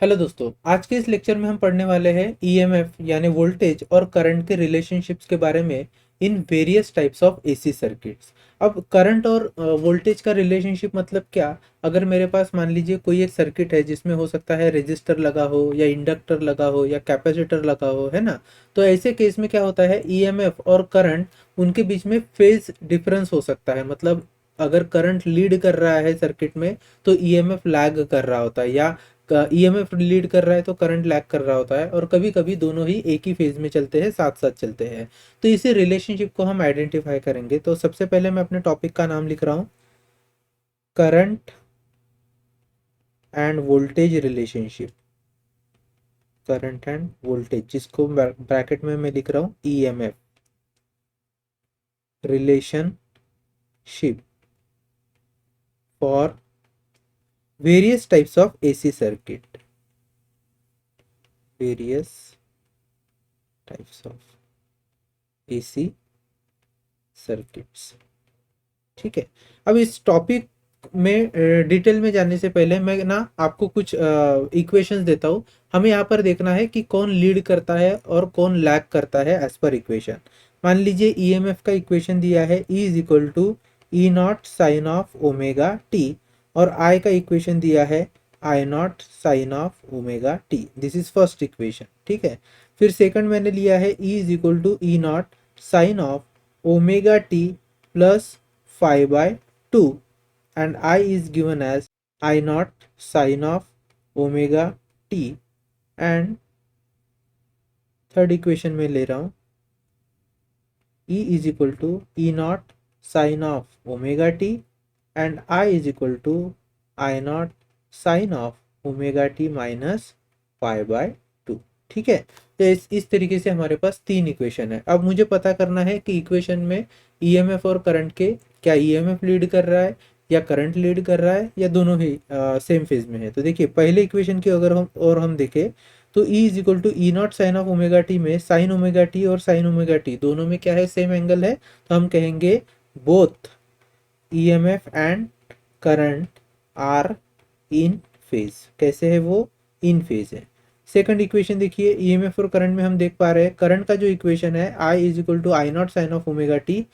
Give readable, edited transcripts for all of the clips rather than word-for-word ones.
Hello दोस्तों, आज के इस लेक्चर में हम पढ़ने वाले हैं ईएमएफ यानी वोल्टेज और करंट के रिलेशनशिप्स के बारे में in various types of AC circuits. अब करंट और वोल्टेज का रिलेशनशिप मतलब क्या? अगर मेरे पास मान लीजिए कोई एक सर्किट है जिसमें हो सकता है रेजिस्टर लगा हो या इंडक्टर लगा हो या कैपेसिटर लगा हो, है ना। तो ऐसे केस में क्या होता है, ईएमएफ और करंट उनके बीच में फेज डिफरेंस हो सकता है। मतलब अगर करंट लीड कर रहा है सर्किट में तो ईएमएफ लैग कर रहा होता है, या ईएमएफ लीड कर रहा है तो करंट लैग कर रहा होता है, और कभी कभी दोनों ही एक ही फेज में चलते हैं, साथ साथ चलते हैं। तो इसी रिलेशनशिप को हम आइडेंटिफाई करेंगे। तो सबसे पहले मैं अपने टॉपिक का नाम लिख रहा हूँ, current end voltage relationship. Current end voltage, जिसको ब्रैकेट में मैं लिख रहा हूँ EMF relationship for various types of AC circuit. Various types of AC circuits. ठीक है। अब इस टॉपिक में डिटेल में जानने से पहले मैं ना आपको कुछ इक्वेशंस देता हूँ। हमें यहाँ पर देखना है कि कौन लीड करता है और कौन लैग करता है एज पर इक्वेशन। मान लीजिए ईएमएफ का इक्वेशन दिया है, E is equal to E not sine of omega t, और आई का इक्वेशन दिया है I not sine of omega t. This is first equation. ठीक है। फिर सेकंड मैंने लिया है E is equal to E not sine of omega T plus phi by 2, and I is given as I naught sine of omega t, and third equation में ले रहा हूँ E is equal to E naught sine of omega t and I is equal to I naught sine of omega t minus phi by 2। ठीक है। तो इस तरीके से हमारे पास तीन इक्वेशन है। अब मुझे पता करना है कि इक्वेशन में ईएमएफ और करंट के, क्या ईएमएफ लीड कर रहा है या करंट लीड कर रहा है, या दोनों ही सेम फेज में है। तो देखिए पहले इक्वेशन की अगर हम देखें तो E is equal to E not sine of omega t में साइन ओमेगा टी और साइन ओमेगा टी दोनों में क्या है, सेम एंगल है। तो हम कहेंगे both EMF and current are in phase. कैसे है वो? इन फेज है। सेकंड इक्वेशन देखिए, ईएमएफ और करंट में हम देख पा रहे हैं करंट का जो इक्वेशन है I is equal to I not sine of omega t,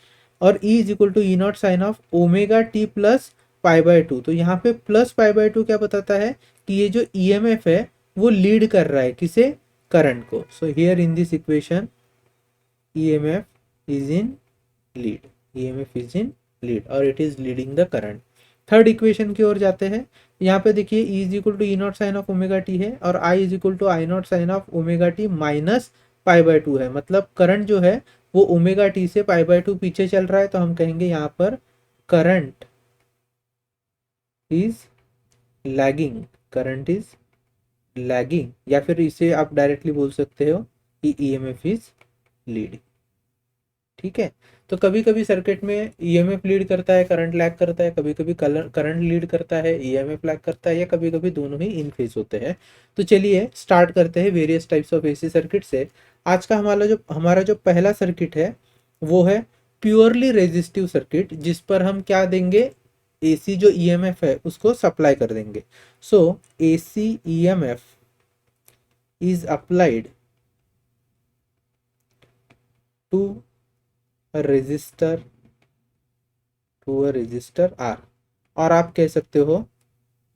और E is equal to E not sine of omega T plus pi by two. तो यहाँ पे प्लस पाई बाय टू क्या बताता है कि ये जो ईएमएफ है वो लीड कर रहा है किसे? करंट को। So here in this equation EMF is in lead, EMF is in lead और it is leading the current. Third equation की ओर जाते हैं। यहाँ पे देखिए E is equal to E not sine of omega t है, और I is equal to I not sine of omega t minus pi by two है। मतलब करंट जो है वो ओमेगा टी से पाई बाय टू पीछे चल रहा है। तो हम कहेंगे यहाँ पर current is lagging, current is lagging, या फिर इसे आप डायरेक्टली बोल सकते हो कि ईएमएफ इज लीडिंग। ठीक है। तो कभी कभी सर्किट में ईएमएफ लीड करता है, करंट लैग करता है, कभी कभी करंट लीड करता है, ईएमएफ लैग करता है, या कभी कभी दोनों ही इन फेज होते हैं। तो चलिए स्टार्ट करते हैं various types of AC circuit से। आज का हमारा जो पहला सर्किट है वो है प्योरली रेजिस्टिव सर्किट, जिस पर हम क्या देंगे, एसी जो ईएमएफ है उसको सप्लाई कर देंगे। So AC EMF is applied to resistor, to a resistor R. और आप कह सकते हो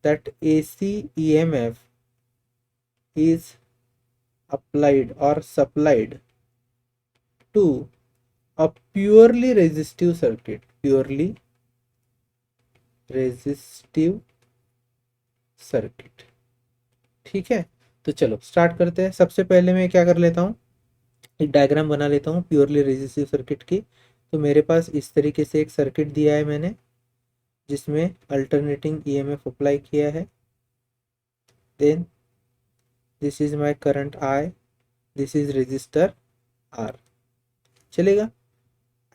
that AC EMF is applied और supplied to a purely resistive circuit, purely resistive circuit. ठीक है। तो चलो स्टार्ट करते हैं। सबसे पहले मैं क्या कर लेता हूँ, एक डायग्राम बना लेता हूँ प्योरली रेजिस्टिव सर्किट की। तो मेरे पास इस तरीके से एक सर्किट दिया है मैंने, जिसमें अल्टरनेटिंग ईएमएफ अप्लाई किया है। Then this is my current I, this is resistor R, चलेगा।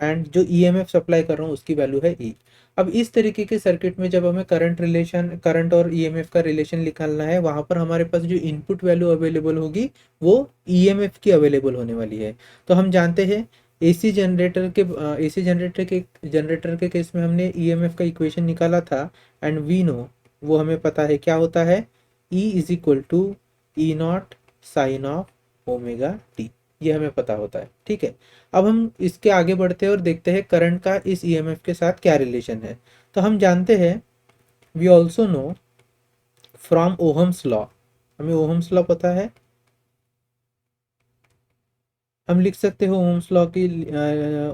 एंड जो ईएमएफ सप्लाई कर रहा हूँ उसकी वैल्यू है ई। अब इस तरीके के सर्किट में जब हमें करंट और ईएमएफ का रिलेशन निकालना है, वहां पर हमारे पास जो इनपुट वैल्यू अवेलेबल होगी वो ईएमएफ की अवेलेबल होने वाली है। तो हम जानते हैं एसी जनरेटर के केस में हमने ईएमएफ का इक्वेशन निकाला था, एंड वी नो, वो हमें पता है क्या होता है, E is equal to E not sine of omega t, ये हमें पता होता है। ठीक है, अब हम इसके आगे बढ़ते हैं और देखते हैं करंट का इस ईएमएफ के साथ क्या रिलेशन है। तो हम जानते हैं, we also know from Ohm's law, हमें ओहम्स लॉ पता है, हम लिख सकते हो ओहम्स लॉ की।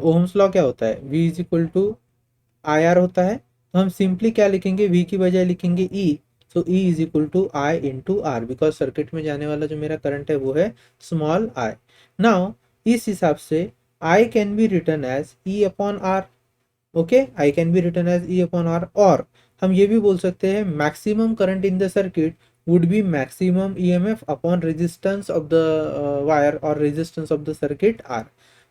ओहम्स लॉ क्या होता है, V is equal to I R होता है। तो हम सिंपली क्या लिखेंगे, V की बजाय लिखेंगे E। So E is equal to I into R, because circuit में जाने वाला जो मेरा करंट है वो है स्मॉल आई। नाउ इस हिसाब से I can be written as E upon R. Okay, I can be written as E upon R. और हम ये भी बोल सकते हैं maximum current in the circuit would be maximum EMF upon resistance of the wire और resistance of the circuit R।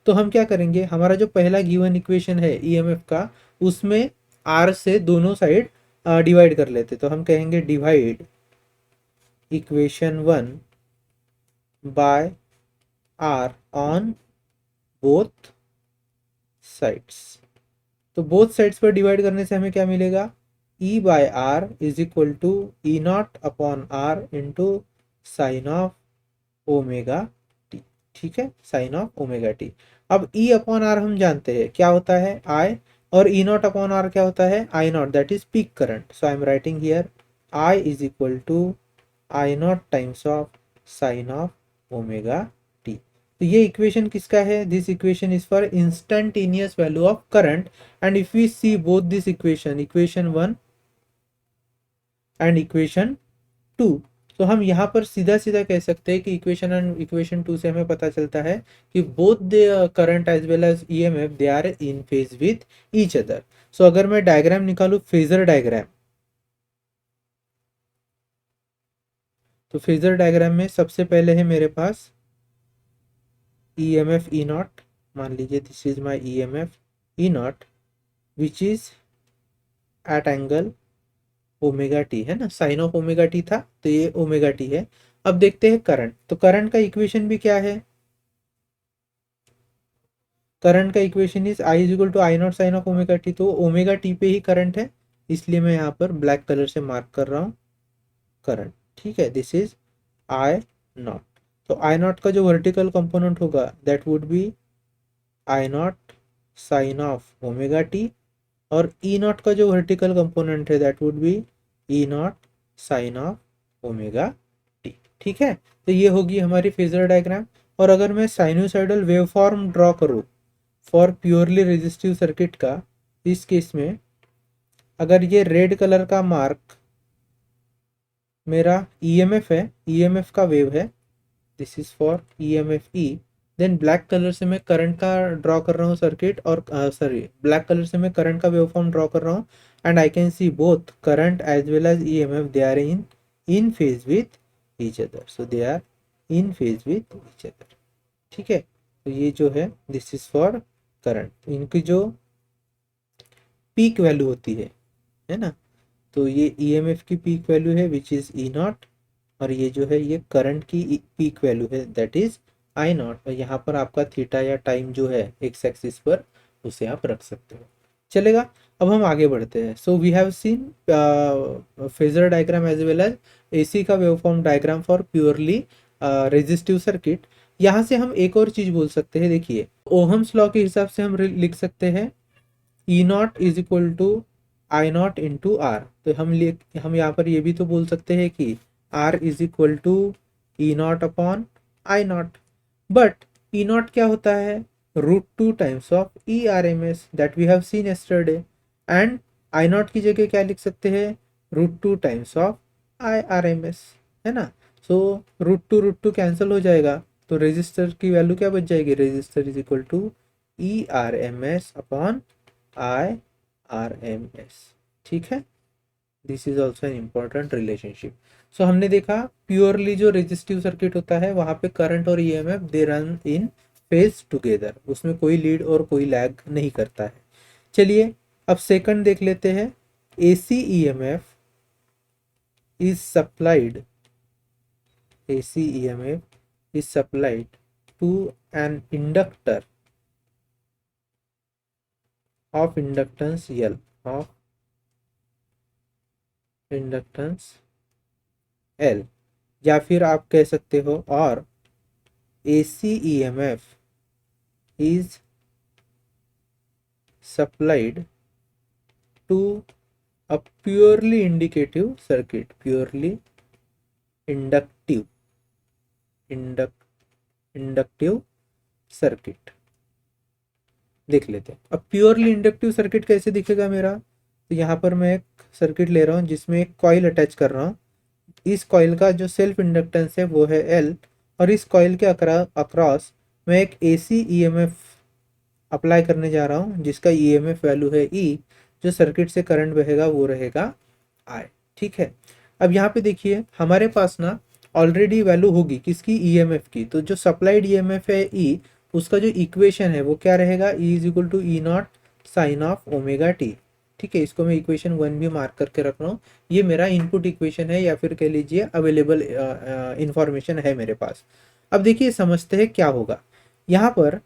तो हम क्या करेंगे, हमारा जो पहला गिवन इक्वेशन है EMF का, उसमें R से दोनों साइड डिवाइड कर लेते, तो हम कहेंगे divide equation 1 by R on both sides. तो बोथ साइड्स पर डिवाइड करने से हमें क्या मिलेगा, E by R is equal to E not upon R into sine of omega t. ठीक है, साइन ऑफ ओमेगा टी। अब E अपॉन आर हम जानते हैं क्या होता है, I, और ई नॉट अपॉन आर क्या होता है, I naught, that is peak current. So I am writing here I is equal to I naught times of sine of omega t. तो ये इक्वेशन किसका है, this equation is for instantaneous value of current. And if we see both this equation, equation 1 and equation 2, तो हम यहाँ पर सीधा सीधा कह सकते हैं कि इक्वेशन एंड इक्वेशन 2 से हमें पता चलता है कि both the current as well as EMF they are in phase with each other. So अगर मैं डायग्राम निकालू, फेजर डायग्राम, तो फेजर डायग्राम में सबसे पहले है मेरे पास EMF E नॉट, मान लीजिए this is my EMF E nought which is at angle omega t, है ना, साइन ऑफ ओमेगा टी था तो ये ओमेगा टी है। अब देखते हैं करंट, तो करंट का इक्वेशन भी क्या है, करंट का equation is I is equal to I not sine of omega t. तो ओमेगा टी पे ही करंट है, इसलिए मैं यहाँ पर ब्लैक कलर से मार्क कर रहा हूँ करंट। ठीक है, दिस इज आई नॉट। तो आई नॉट का जो वर्टिकल कंपोनेंट होगा that would be I not sine of omega t, और ई नॉट का जो वर्टिकल कंपोनेंट है that would be E not sine of omega t. ठीक है, तो ये होगी हमारी फेजर डायग्राम। और अगर मैं साइनोसाइडल वेवफॉर्म ड्रॉ करूँ फॉर प्योरली रेजिस्टिव सर्किट का, इस केस में अगर ये रेड कलर का मार्क मेरा ईएमएफ है, ईएमएफ का वेव है, this is for EMF E, then black colour से मैं करंट का ड्रॉ कर रहा हूँ सर्किट, और सॉरी ब्लैक कलर से मैं करंट का वेवफॉर्म ड्रॉ कर रहा हूँ। And I can see both current as well as EMF they are in phase with each other, so they are in phase with each other. ठीक है, तो ये जो है दिस इज फॉर करंट, इनकी जो पीक वैल्यू होती है ना, तो ये ईएमएफ की पीक वैल्यू है विच इज ई नॉट, और ये जो है ये करंट की पीक वैल्यू है दैट इज आई नॉट। और यहाँ पर आपका थीटा या टाइम जो है एक्स एक्सिस पर, उसे आप रख सकते हो, चलेगा। अब हम आगे बढ़ते हैं। So we have seen phasor diagram as well as AC का waveform diagram for purely resistive circuit. यहाँ से हम एक और चीज बोल सकते हैं, देखिए ओहम्स लॉ के हिसाब से हम लिख सकते हैं E naught is equal to I naught into R. तो हम यहाँ पर ये भी तो बोल सकते हैं कि R is equal to E not upon I nought. But E nought क्या होता है, root two times of E R M S that we have seen yesterday. And I nought की जगह क्या लिख सकते हैं, root two times of I R M S, है ना। सो रूट टू कैंसिल हो जाएगा, तो रेजिस्टर की वैल्यू क्या बच जाएगी, resistor is equal to E R M S upon I R M S. ठीक है, this is also an important relationship. So हमने देखा प्योरली जो रेजिस्टिव सर्किट होता है वहां पे करंट और EMF they run in phase together, उसमें कोई लीड और कोई लैग नहीं करता है। चलिए अब सेकंड देख लेते हैं, AC EMF is supplied, AC EMF is supplied to an inductor of inductance L, of inductance L या फिर आप कह सकते हो और AC EMF is supplied to a purely indicative circuit, purely inductive induct inductive circuit. देख लेते हैं अब प्योरली इंडक्टिव सर्किट कैसे दिखेगा मेरा। तो यहाँ पर मैं एक सर्किट ले रहा हूँ जिसमें एक कॉइल अटैच कर रहा हूँ। इस कॉइल का जो सेल्फ इंडक्टेंस है वो है L, और इस कॉइल के अक्रॉस मैं एक AC EMF अप्लाई करने जा रहा हूँ जिसका EMF वैल्यू है E। जो सर्किट से करंट बहेगा वो रहेगा I। ठीक है, अब यहाँ पे देखिए हमारे पास ना ऑलरेडी वैल्यू होगी किसकी, EMF की। तो जो सप्लाइड EMF है E, उसका जो इक्वेशन है वो क्या रहेगा, E is equal to E not sine of omega t. ठीक है, इसको मैं इक्वेशन 1 भी मार्क करके रख रहा हूँ। ये मेरा इनपुट इक्वेशन है या फिर कह लीजिए अवेलेबल इंफॉर्मेशन है मेरे पास। अब देखिए समझते हैं क्या होगा। यहाँ पर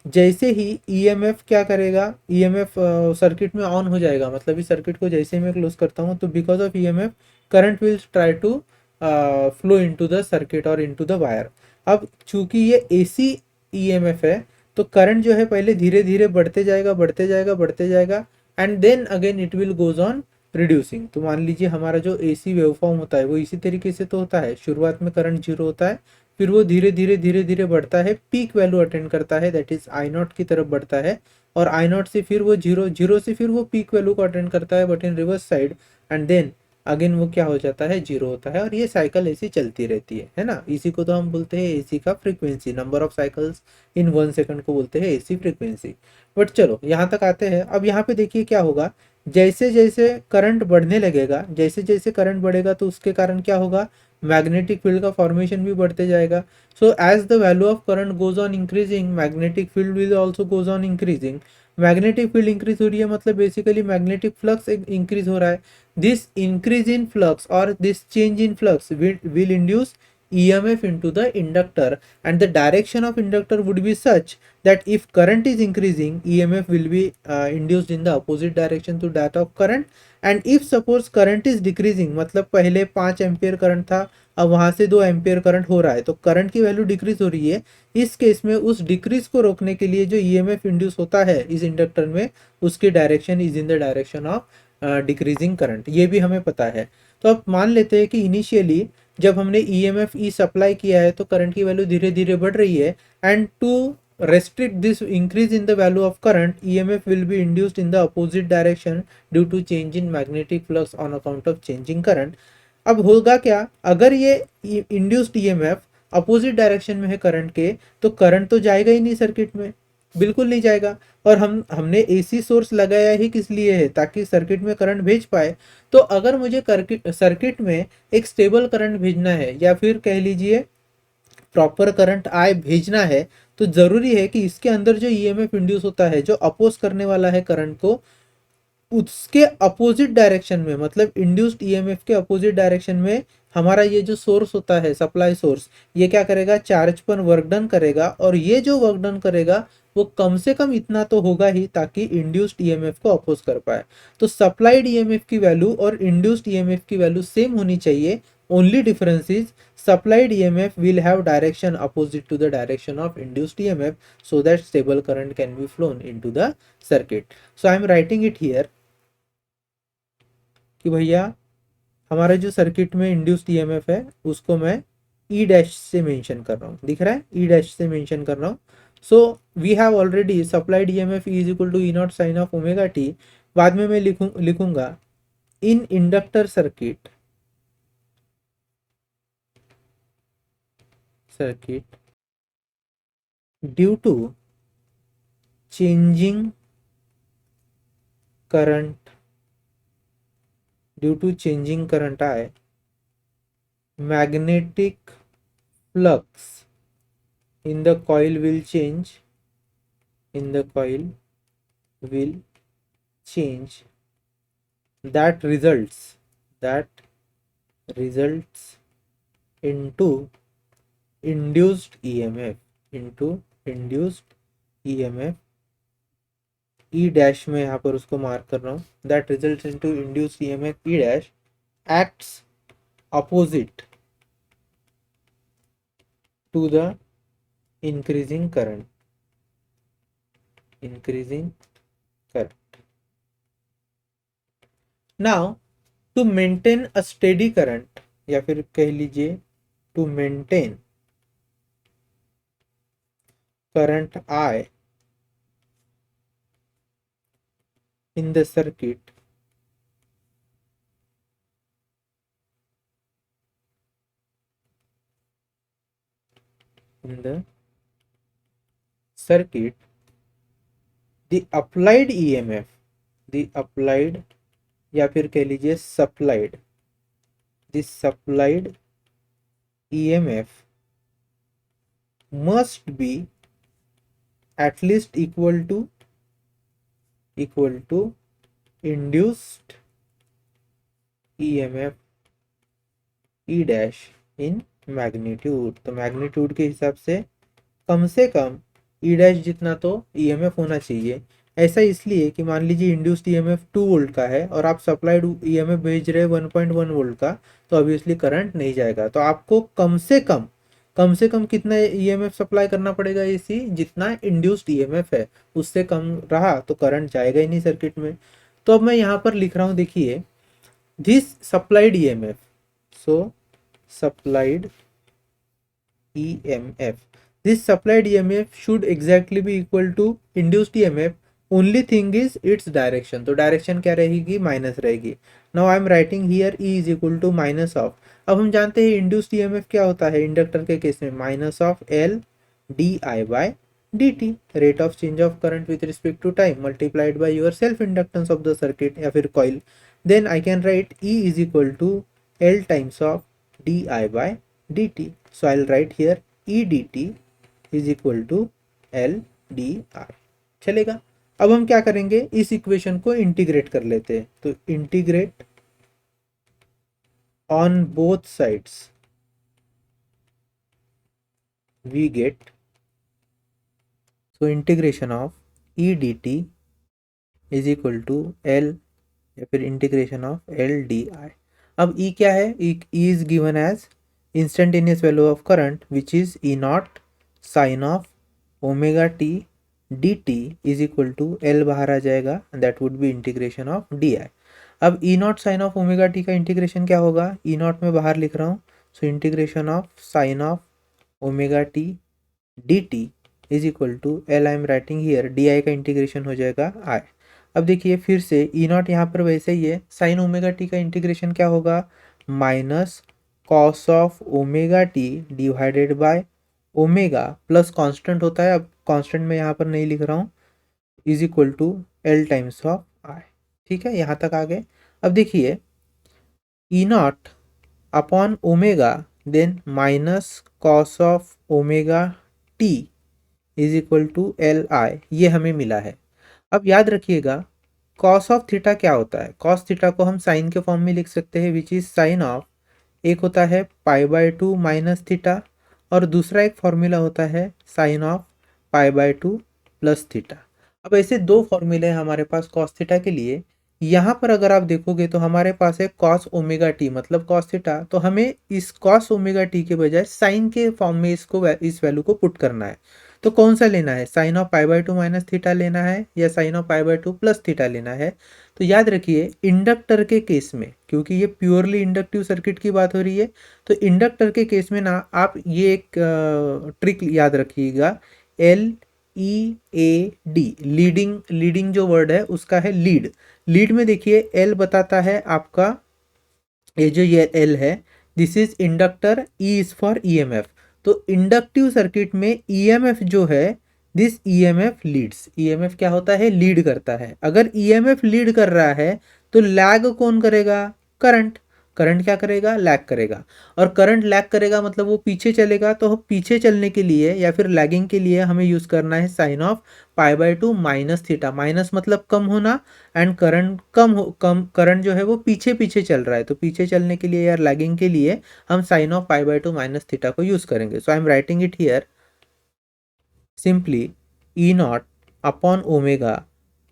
जैसे ही ईएमएफ क्या करेगा, ईएमएफ सर्किट में ऑन हो जाएगा, मतलब इस सर्किट को जैसे ही मैं क्लोज करता हूँ तो because of EMF current will try to flow into the circuit और इनटू द वायर। अब चूंकि ये एसी ईएमएफ है तो करंट जो है पहले धीरे धीरे बढ़ते जाएगा बढ़ते जाएगा बढ़ते जाएगा, and then again it will goes on reducing. तो मान लीजिए हमारा जो एसी वेवफॉर्म होता है वो इसी तरीके से तो होता है, शुरुआत में करंट जीरो होता है, फिर वो धीरे धीरे धीरे धीरे बढ़ता है, पीक वैल्यू अटेंड करता है, दैट इज आई नॉट की तरफ बढ़ता है, और आई नॉट से फिर वो जीरो, जीरो से फिर वो पीक वैल्यू को अटेंड करता है but in reverse side, and then again वो क्या हो जाता है, जीरो होता है। और ये साइकिल ऐसी चलती रहती है ना। इसी को तो हम बोलते हैं एसी का frequency, number of cycles in 1 second को बोलते हैं एसी फ्रीक्वेंसी। बट चलो यहाँ तक आते हैं। अब यहाँ पे देखिए क्या होगा, जैसे जैसे करंट बढ़ने लगेगा, जैसे जैसे करंट बढ़ेगा तो उसके कारण क्या होगा, मैग्नेटिक फील्ड का फॉर्मेशन भी बढ़ते जाएगा। So as the value of current goes on increasing, magnetic field will also goes on increasing. Magnetic field increase हो रही है मतलब बेसिकली मैग्नेटिक फ्लक्स इंक्रीज हो रहा है। दिस इंक्रीज इन फ्लक्स और this change in flux will induce EMF into the inductor, and the direction of inductor would be such that if current is increasing, EMF will be induced in the opposite direction to that of current, and if suppose current is decreasing, मतलब पहले 5 ampere current था, अब वहां से 2 ampere current हो रहा है, तो करंट की वैल्यू डिक्रीज हो रही है। इस केस में उस डिक्रीज को रोकने के लिए जो EMF इंड्यूस होता है इस इंडक्टर में, उसकी direction is in the direction of decreasing current, ये भी हमें पता है। तो अब मान लेते हैं कि इनिशियली जब हमने EMF ई सप्लाई किया है तो करंट की वैल्यू धीरे धीरे बढ़ रही है, and to restrict this increase in the value of current, EMF will be induced in the opposite direction due to change in magnetic flux on account of changing current। अब होगा क्या, अगर ये इंड्यूस्ड ईएमएफ अपोजिट डायरेक्शन में है current के, तो current तो जाएगा ही नहीं सर्किट में, बिल्कुल नहीं जाएगा। और हमने एसी सोर्स लगाया ही किस लिए है, ताकि सर्किट में करंट भेज पाए। तो अगर मुझे सर्किट में एक स्टेबल करंट भेजना है या फिर कह लीजिए प्रॉपर करंट आए भेजना है, तो जरूरी है कि इसके अंदर जो ईएमएफ इंड्यूस होता है, जो अपोज करने वाला है करंट को, उसके अपोजिट डायरेक्शन में, मतलब इंड्यूस्ड ईएमएफ के अपोजिट डायरेक्शन में हमारा ये जो सोर्स होता है सप्लाई सोर्स, ये क्या करेगा, चार्ज पर वर्क डन करेगा, और ये जो वर्क डन करेगा वो कम से कम इतना तो होगा ही ताकि इंड्यूस्ड ईएमएफ को अपोज कर पाए। तो सप्लाइड ईएमएफ की वैल्यू और इंड्यूस्ड ईएमएफ की वैल्यू सेम होनी चाहिए। Only difference is supplied EMF will have direction opposite to the direction of induced EMF, so that stable current can be flown into the circuit. So I am writing it here कि भैया हमारा जो circuit में induced EMF है उसको मैं ई dash से mention कर रहा हूँ, दिख रहा है, ई डैश से मेंशन कर रहा हूँ। So we have already supplied EMF is equal to E not sine of omega t. बाद में मैं लिखूंगा in inductor circuit due to changing current, due to changing current आए, magnetic flux in the coil will change, in the coil will change, that results into induced EMF, into induced EMF। E dash में यहाँ पर उसको mark कर रहा हूँ, that results into induced EMF E dash acts opposite to the increasing current, increasing current. Now to maintain a steady current, या फिर कह लीजिए to maintain current I in the circuit, in the circuit, the applied EMF, the applied या फिर कह लीजिए supplied, the supplied EMF must be at least equal to induced EMF E dash in magnitude. तो magnitude के हिसाब से कम ई dash जितना तो ईएमएफ होना चाहिए। ऐसा इसलिए कि मान लीजिए इंड्यूस्ड ईएमएफ 2 वोल्ट का है और आप सप्लाइड ईएमएफ भेज रहे हैं 1.1 वोल्ट का, तो ऑब्वियसली करंट नहीं जाएगा। तो आपको कम से कम कितना ईएमएफ सप्लाई करना पड़ेगा एसी, जितना इंड्यूस्ड ईएमएफ है उससे कम रहा तो करंट जाएगा ही नहीं सर्किट में। तो अब मैं यहाँ पर लिख रहा हूँ, देखिए this supplied EMF, so supplied EMF. This supplied EMF should exactly be equal to induced EMF. Only thing is its direction. तो डायरेक्शन क्या रहेगी, माइनस रहेगी। Now I am writing here E is equal to minus of। अब हम जानते हैं induced EMF क्या होता है इंडक्टर के केस में, minus of L di by dt, rate of change of current with respect to time multiplied by your self inductance of the circuit या फिर coil। Then I can write E is equal to L times of di by dt. So I'll write here E dt is equal to L di। चलेगा। अब हम क्या करेंगे, इस इक्वेशन को इंटीग्रेट कर लेते हैं। तो integrate on both sides we get, so integration of E dt is equal to L या फिर इंटीग्रेशन ऑफ L di। अब E क्या है, E is given as instantaneous value of current which is E naught sine of omega t d t is equal to L बाहर आ जाएगा, that would be integration of d i. अब E naught sine of omega t का integration क्या होगा, E naught में बाहर लिख रहा हूँ, so integration of sine of omega t d t is equal to L I am writing here d i का इंटीग्रेशन हो जाएगा आई। अब देखिए फिर से ई नॉट यहाँ पर वैसे ही है, साइन ओमेगा टी का इंटीग्रेशन क्या होगा, minus cos of omega T divided by omega plus constant होता है, अब कांस्टेंट में यहाँ पर नहीं लिख रहा हूँ, is equal to L times of I. ठीक है, यहाँ तक आ गए। अब देखिए E not upon omega then minus cos of omega t is equal to L I, ये हमें मिला है। अब याद रखिएगा कॉस ऑफ थीटा क्या होता है, कॉस थीटा को हम साइन के फॉर्म में लिख सकते हैं विच इज साइन ऑफ, एक होता है pi by two minus theta और दूसरा एक फॉर्मूला होता है sine of pi by two plus theta. अब ऐसे दो फॉर्मूले हैं हमारे पास कॉस थीटा के लिए। यहाँ पर अगर आप देखोगे तो हमारे पास है कॉस ओमेगा टी मतलब कॉस थीटा, तो हमें इस कॉस ओमेगा टी के बजाय साइन के फॉर्म में इस वैल्यू को पुट करना है। तो कौन सा लेना है, sine of pi by two minus theta लेना है या sine of pi by two plus theta लेना है। तो याद रखिए इंडक्टर के केस में, क्योंकि ये प्योरली इंडक्टिव सर्किट की बात हो रही है, तो इंडक्टर के केस में ना आप ये एक ट्रिक याद रखिएगा, L E A D, leading जो वर्ड है उसका है लीड। लीड में देखिए एल बताता है आपका, ये एल है this is inductor, E is for EMF. तो इंडक्टिव सर्किट में ईएमएफ जो है दिस ईएमएफ लीड्स, ईएमएफ क्या होता है, लीड करता है। अगर ईएमएफ लीड कर रहा है तो लैग कौन करेगा, करंट। करंट क्या करेगा, लैग करेगा। और करंट लैग करेगा मतलब वो पीछे चलेगा, तो पीछे चलने के लिए या फिर लैगिंग के लिए हमें यूज करना है sine of pi by two minus theta. Minus मतलब कम होना एंड करंट करंट जो है वो पीछे पीछे चल रहा है, तो पीछे चलने के लिए या लैगिंग के लिए हम sine of pi by two minus theta को यूज करेंगे। So I am writing it here simply E not upon omega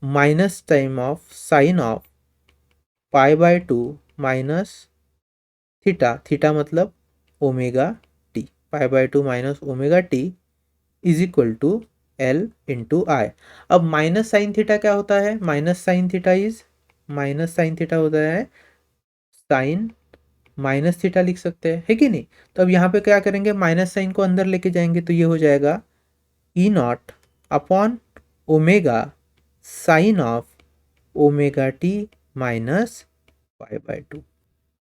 minus time of sine of pi by two minus theta, theta मतलब omega t. Pi by two minus omega t is equal to L into I. अब minus sine theta क्या होता है? Minus sine theta होता है sign minus theta लिख सकते हैं, है कि नहीं? तो अब यहाँ पे क्या करेंगे, माइनस साइन को अंदर लेके जाएंगे तो ये हो जाएगा E not upon omega sine of omega t minus pi by two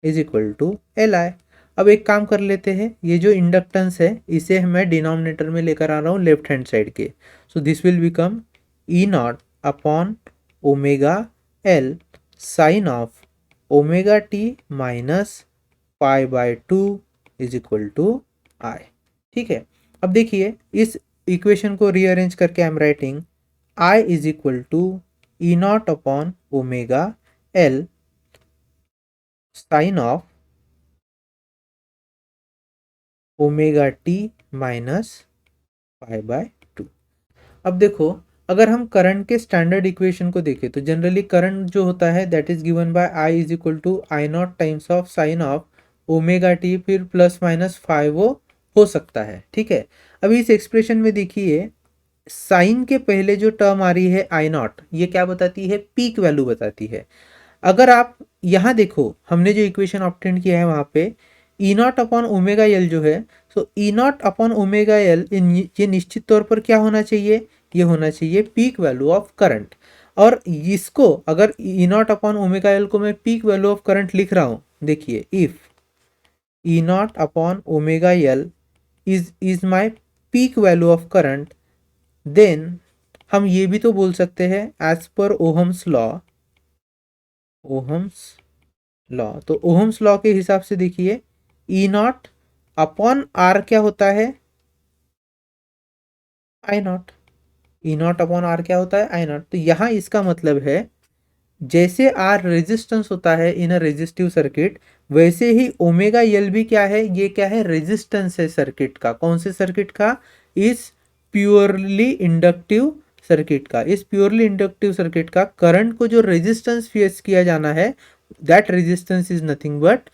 is equal to L I. अब एक काम कर लेते हैं, ये जो इंडक्टेंस है इसे मैं डिनोमिनेटर में लेकर आ रहा हूँ लेफ्ट हैंड साइड के। So this will become E not upon omega L sine of omega t minus pi by two is equal to I. ठीक है, अब देखिए इस इक्वेशन को रीअरेंज करके I am writing I is equal to E not upon omega L sine of omega t minus pi by two. अब देखो, अगर हम करंट के स्टैंडर्ड इक्वेशन को देखें तो जनरली करंट जो होता है that is given by I is equal to I naught times of sine of omega t, फिर प्लस माइनस फाइव वो हो सकता है। ठीक है, अभी इस एक्सप्रेशन में देखिए साइन के पहले जो टर्म आ रही है आई नॉट, ये क्या बताती है? पीक वैल्यू बताती है। अगर आप यहाँ देखो, हमने जो इक्वेशन ऑब्टेन किया है वहाँ पे ई नॉट अपॉन ओमेगा एल जो है, सो E not upon omega L ये निश्चित तौर पर क्या होना चाहिए? ये होना चाहिए पीक वैल्यू ऑफ करंट। और इसको अगर ई नॉट अपॉन ओमेगा एल को मैं पीक वैल्यू ऑफ करंट लिख रहा हूँ, देखिए if E not upon omega L is my peak value of current, then हम ये भी तो बोल सकते हैं एज पर ओहम्स लॉ, ओहम्स लॉ, तो ओहम्स लॉ के हिसाब से देखिए ई नॉट अपॉन आर क्या होता है? I naught. E not upon R क्या होता है? I naught. तो यहाँ इसका मतलब है जैसे आर रेजिस्टेंस होता है इन अ रेजिस्टिव सर्किट, वैसे ही ओमेगा एल भी क्या है? ये क्या है? रेजिस्टेंस है सर्किट का। कौन से सर्किट का? इस प्योरली इंडक्टिव सर्किट का। इस प्योरली इंडक्टिव सर्किट का करंट को जो रेजिस्टेंस फेस किया जाना है, that resistance is nothing but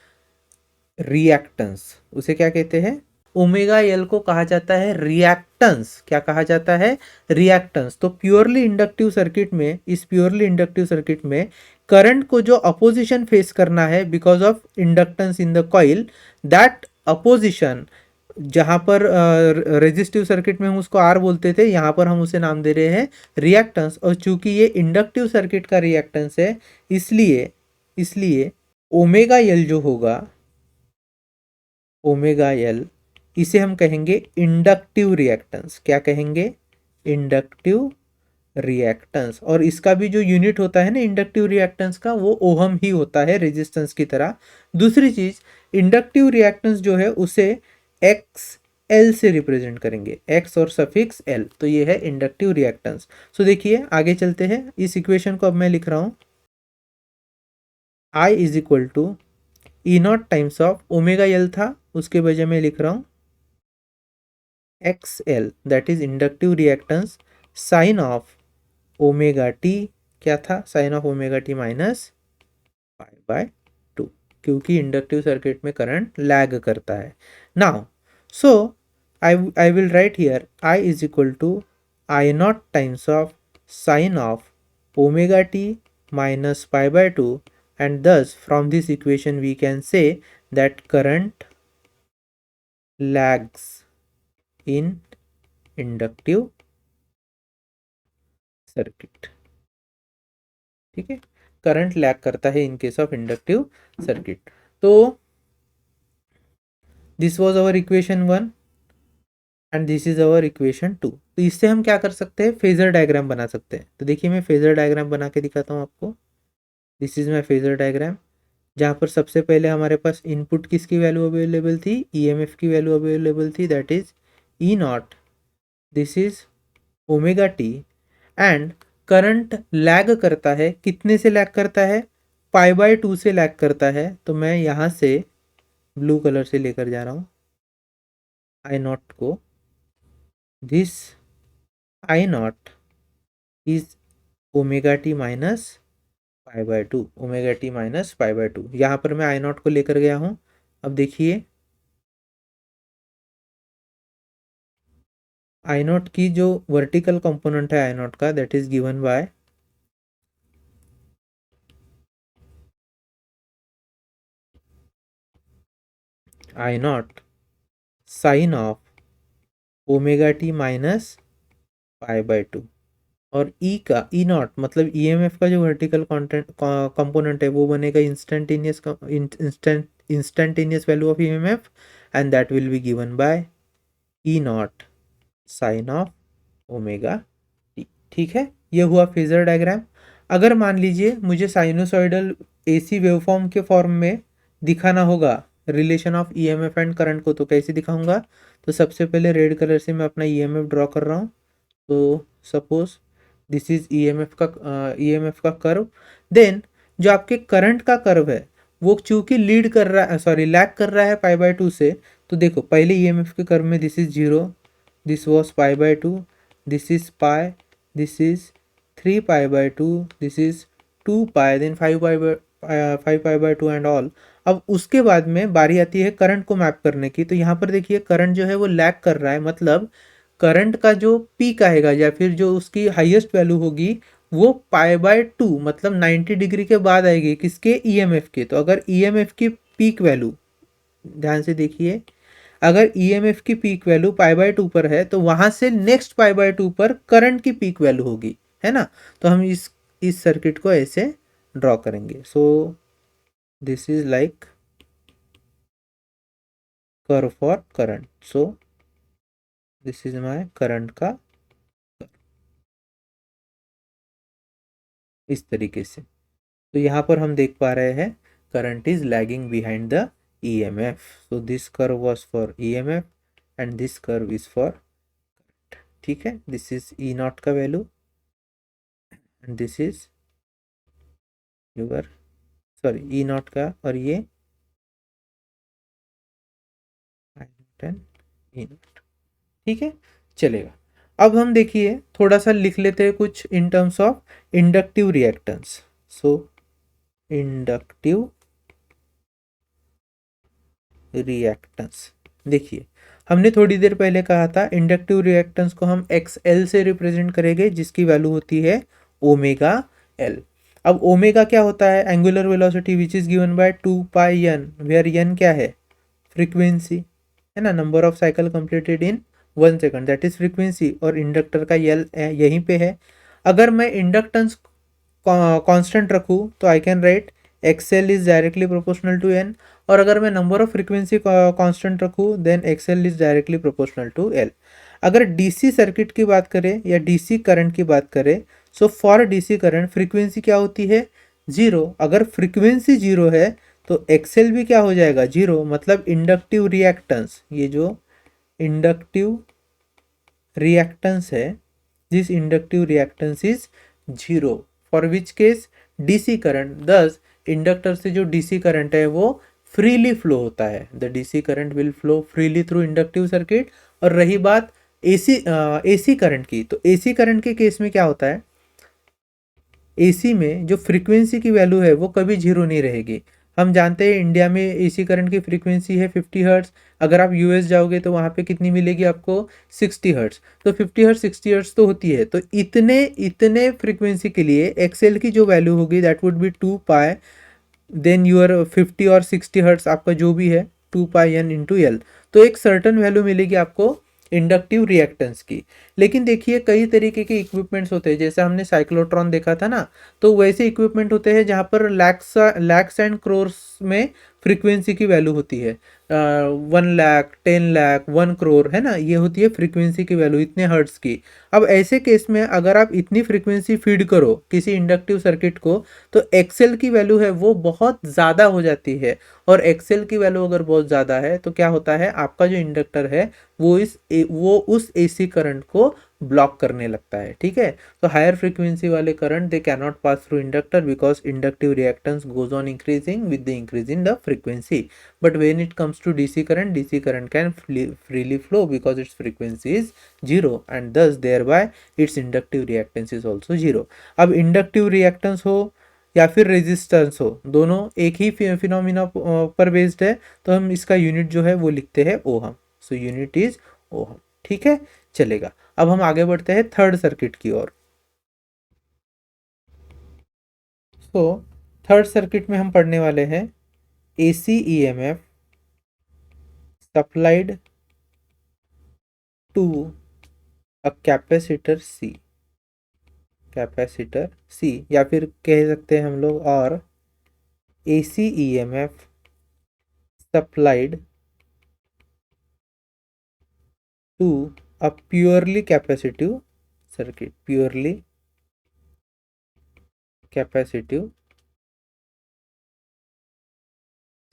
reactance. उसे क्या कहते हैं? ओमेगा एल को कहा जाता है रिएक्टेंस। क्या कहा जाता है? रिएक्टेंस। तो प्योरली इंडक्टिव सर्किट में, इस प्योरली इंडक्टिव सर्किट में करंट को जो अपोजिशन फेस करना है because of inductance in the coil, that opposition, जहां पर रेजिस्टिव सर्किट में हम उसको आर बोलते थे, यहां पर हम उसे नाम दे रहे हैं रिएक्टेंस। और चूंकि ये इंडक्टिव सर्किट का रिएक्टेंस है, इसलिए इसलिए ओमेगा एल जो होगा, ओमेगा एल, इसे हम कहेंगे इंडक्टिव रिएक्टेंस। क्या कहेंगे? Inductive reactance. और इसका भी जो यूनिट होता है ना इंडक्टिव रिएक्टेंस का, वो ओहम ही होता है रेजिस्टेंस की तरह। दूसरी चीज, इंडक्टिव रिएक्टेंस जो है उसे एक्स एल से रिप्रेजेंट करेंगे, एक्स और सफिक्स एल। तो ये है इंडक्टिव रिएक्टेंस। सो देखिए आगे चलते हैं, इस इक्वेशन को अब मैं लिख रहा हूं I is equal to E naught times of omega L था, उसके बजाय मैं लिख रहा हूं X L, that is inductive reactance sine of omega t. क्या था? Sine of omega t minus pi by two, क्योंकि इंडक्टिव सर्किट में करंट लैग करता है। Now so I will write here I is equal to I naught times of sine of omega t minus pi by 2, and thus from this equation we can say that current lags in inductive circuit। ठीक है, current lag करता है in case of inductive circuit. तो this was our equation 1 and this is our equation 2। तो इससे हम क्या कर सकते हैं? फेजर डायग्राम बना सकते हैं। तो देखिए मैं फेजर डायग्राम बना के दिखाता हूँ आपको। This is my phasor diagram, जहाँ पर सबसे पहले हमारे पास इनपुट किसकी वैल्यू अवेलेबल थी? ईएमएफ की वैल्यू अवेलेबल थी, that is E not, this is omega T, and current lag करता है, कितने से लैग करता है? पाई बाय टू से लैग करता है। तो मैं यहाँ से ब्लू कलर से लेकर जा रहा हूँ आई नॉट को, this I naught is omega t minus pi by to, omega t minus pi by to. यहाँ पर मैं आई नॉट को लेकर गया हूँ। अब देखिए आई नॉट की जो वर्टिकल कंपोनेंट है आई नॉट का, that is given by I not sine of omega t minus pi by two. और ई का ई नॉट मतलब ईएमएफ का जो वर्टिकल कंपोनेंट है वो बनेगा instantaneous value of EMF, and that will be given by E not sine of omega t. ठीक है, ये हुआ फेजर डायग्राम। अगर मान लीजिए मुझे साइनोसॉइडल एसी वेवफॉर्म के फॉर्म में दिखाना होगा relation of EMF and current को, तो कैसे दिखाऊंगा? तो सबसे पहले रेड कलर से मैं अपना ईएमएफ ड्रॉ कर रहा हूँ। तो सपोज दिस इज ईएमएफ का कर्व। देन जो आपके करंट का कर्व है वो चूंकि लीड कर रहा है, सॉरी लैग कर रहा है पाई बाय टू से, तो देखो पहले ईएमएफ के कर्व में this is zero, this was pi by two, this is pi, this is 3 pi by 2, this is 2 pi, then 5 pi by 2 and all. अब उसके बाद में बारी आती है करंट को मैप करने की। तो यहाँ पर देखिए करंट जो है वो लैग कर रहा है, मतलब करंट का जो पीक आएगा या फिर जो उसकी हाईएस्ट वैल्यू होगी वो पाई बाय 2 मतलब 90 डिग्री के बाद आएगी, किसके? ईएमएफ के। तो अगर ईएमएफ की पीक वैल्यू, ध्यान से देखिए, अगर ईएमएफ की पीक वैल्यू पाई बाय 2 पर है तो वहां से नेक्स्ट पाई बाय 2 पर करंट की पीक वैल्यू होगी, है ना? तो हम इस सर्किट को ऐसे ड्रॉ करेंगे। सो this is like curve for current. So this is my current का इस तरीके से। तो यहाँ पर हम देख पा रहे हैं current is lagging behind the EMF. So this curve was for EMF and this curve is for, ठीक है, दिस इज ई नॉट का value and this is your, sorry E not का, और ये आई नॉट एंड ई नॉट। ठीक है, चलेगा। अब हम देखिए थोड़ा सा लिख लेते हैं कुछ in terms of inductive reactance. So inductive reactance, देखिए हमने थोड़ी देर पहले कहा था इंडक्टिव रिएक्टेंस को हम XL से रिप्रेजेंट करेंगे जिसकी वैल्यू होती है ओमेगा एल। अब ओमेगा क्या होता है? Angular velocity which is given by 2 pi n, where n क्या है? फ्रीक्वेंसी, है ना, number of cycle completed in 1 second, that is frequency, और इंडक्टर का यल यहीं पे है। अगर मैं इंडक्टेंस कांस्टेंट रखूँ तो I can write XL is directly proportional to n, और अगर मैं नंबर ऑफ फ्रीक्वेंसी कांस्टेंट रखूँ then XL is directly proportional to L. अगर डीसी सर्किट की बात करें या डीसी करंट की बात करें, so for DC current frequency क्या होती है? जीरो। अगर फ्रीक्वेंसी जीरो है तो एक्सएल भी क्या हो जाएगा? जीरो। मतलब इंडक्टिव रिएक्टेंस, ये जो इंडक्टिव रिएक्टेंस है, this inductive reactance is zero for which case DC current. दस इंडक्टर से जो डीसी करंट है वो फ्रीली फ्लो होता है, the DC current will flow freely through inductive circuit. और रही बात एसी करंट की, तो एसी करंट के केस में क्या होता है? एसी में जो फ्रीक्वेंसी की वैल्यू है वो कभी जीरो नहीं रहेगी। हम जानते हैं इंडिया में एसी करंट की फ्रीक्वेंसी है 50 हर्ट्ज। अगर आप यूएस जाओगे तो वहाँ पे कितनी मिलेगी आपको? 60 हर्ट्ज। तो 50 हर्ट्ज 60 हर्ट्ज तो होती है, तो इतने इतने फ्रीक्वेंसी के लिए एक्सएल की जो वैल्यू होगी that would be 2 pi, then your 50 और 60 हर्ट्ज आपका जो भी है 2 पाई n × l। तो एक सर्टन वैल्यू मिलेगी आपको इंडक्टिव रिएक्टेंस की। लेकिन देखिए कई तरीके के इक्विपमेंट्स होते हैं, जैसे हमने साइक्लोट्रॉन देखा था ना, तो वैसे इक्विपमेंट होते हैं जहाँ पर लैक्स एंड क्रोर्स में फ्रीक्वेंसी की वैल्यू होती है। 1 लाख, 10 लाख, 1 करोड़, है ना, ये होती है फ्रीक्वेंसी की वैल्यू इतने हर्ट्स की। अब ऐसे केस में अगर आप इतनी फ्रीक्वेंसी फीड करो किसी इंडक्टिव सर्किट को तो एक्सएल की वैल्यू है वो बहुत ज़्यादा हो जाती है। और एक्सएल की वैल्यू अगर बहुत ज़्यादा है तो क्या होता है, आपका जो इंडक्टर है वो उस एसी करंट को ब्लॉक करने लगता है। ठीक है, तो हायर फ्रीक्वेंसी वाले current they can not pass through inductor because inductive reactance goes on increasing with the increase in the frequency. But when it comes to DC current can freely flow because its frequency is zero and thus thereby its inductive reactance is also zero। अब inductive reactance हो या फिर resistance हो, दोनों एक ही phenomena पर based है, तो हम इसका यूनिट जो है वो लिखते हैं ohm. So unit is ohm. ठीक है, चलेगा। अब हम आगे बढ़ते हैं थर्ड सर्किट की ओर। तो थर्ड सर्किट में हम पढ़ने वाले हैं AC EMF supplied to a capacitor C, या फिर कह सकते हैं हम लोग, और AC EMF supplied to a purely capacitive capacitive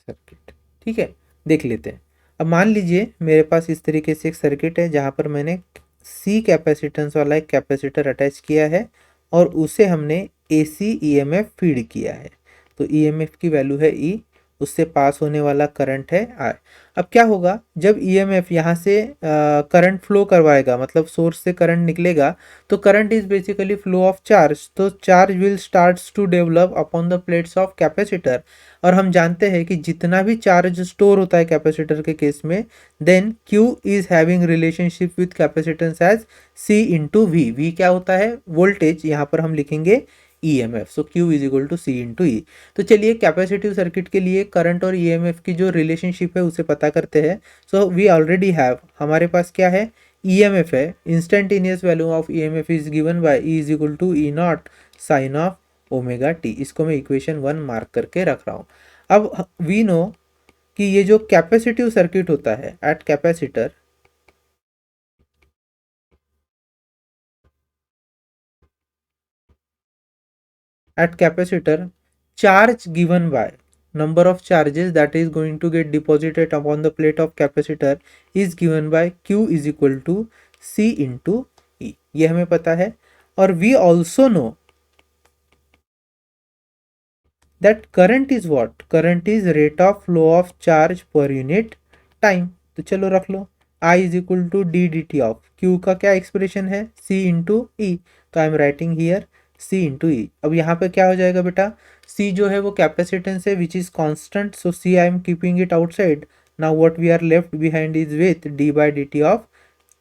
circuit. ठीक है, देख लेते हैं। अब मान लीजिए मेरे पास इस तरीके से एक सर्किट है जहां पर मैंने सी कैपेसिटेंस वाला एक कैपेसिटर अटैच किया है और उसे हमने एसी ईएमएफ फीड किया है। तो ईएमएफ की वैल्यू है ई, उससे पास होने वाला करंट है आई। अब क्या होगा, जब ईएमएफ यहाँ से करंट फ्लो करवाएगा, मतलब सोर्स से करंट निकलेगा, तो current is basically flow of charge, तो charge will starts to develop upon the plates of capacitor. और हम जानते हैं कि जितना भी चार्ज स्टोर होता है कैपेसिटर के केस में, then Q is having relationship with capacitance as C into V. V क्या होता है, वोल्टेज, यहाँ पर हम लिखेंगे EMF, so Q is equal to C into E. तो चलिए कैपेसिटिव सर्किट के लिए करंट और EMF की जो रिलेशनशिप है उसे पता करते हैं। सो वी ऑलरेडी हैव, हमारे पास क्या है, EMF है, instantaneous value of EMF is given by E is equal to E not sine of omega t. इसको मैं इक्वेशन 1 मार्क करके रख रहा हूँ। अब वी नो कि ये जो कैपेसिटिव सर्किट होता है at capacitor charge given by number of charges that is going to get deposited upon the plate of capacitor is given by Q is equal to C into E, ये हमें पता है। और we also know that current is what, current is rate of flow of charge per unit time। तो चलो रख लो, I is equal to d dt of Q का क्या एक्सप्रेशन है, C into E, तो I am writing here C into E। अब यहाँ पे क्या हो जाएगा बेटा, C जो है वो कैपेसिटेंस है which is constant, so C I am keeping it outside. Now what we are left behind is with d by dt of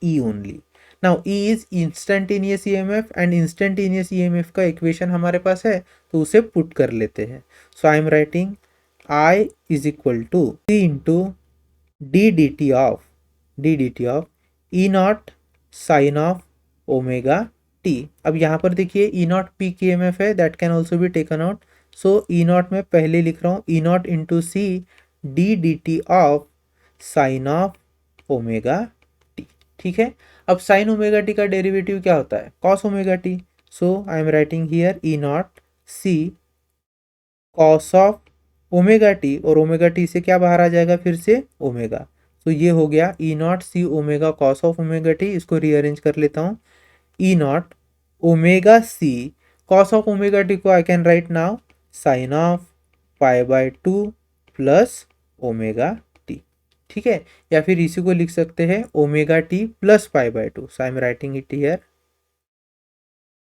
E only। Now E is instantaneous EMF and instantaneous EMF का equation हमारे पास है, तो उसे put कर लेते हैं। So I am writing I is equal to C into d d t of E not sine of omega t. अब यहाँ पर देखिए E naught peak M F है, that can also be taken out. So E naught में पहले लिख रहा हूँ E naught into C d d t of sine of omega t. ठीक है, अब साइन ओमेगा टी का डेरिवेटिव क्या होता है, cos omega t. So I am writing here E naught C cos of omega t, और omega t से क्या बाहर आ जाएगा फिर से ओमेगा। तो ये हो गया E naught C omega cos of omega t. इसको रीअरेंज कर लेता हूँ, E naught omega C cos of omega t को I can write now sine of pi by 2 plus omega t. ठीक है, या फिर इसी को लिख सकते हैं omega T plus pi by 2। So I am writing it here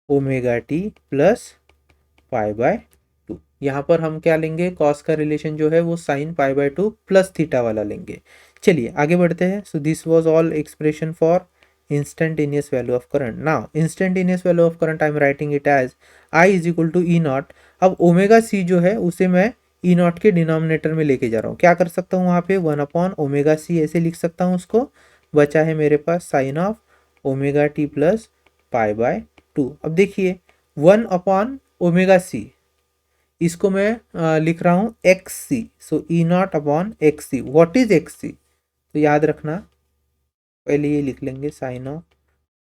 omega T plus pi by 2। यहाँ पर हम क्या लेंगे, कॉस का रिलेशन जो है वो sine pi by 2 plus theta वाला लेंगे। चलिए आगे बढ़ते हैं। So this was all expression for instantaneous value of current। now instantaneous value of current I am writing it as I is equal to E naught। अब omega C जो है उसे मैं E naught के डिनोमिनेटर में लेके जा रहा हूँ। क्या कर सकता हूँ वहाँ पे, 1 अपॉन ओमेगा सी ऐसे लिख सकता हूँ उसको। बचा है मेरे पास sine of omega T plus pi by 2। अब देखिए 1 अपॉन ओमेगा सी, इसको मैं लिख रहा हूँ X C. So E not upon X C, what is X C, तो याद रखना पहले ये लिख लेंगे sine of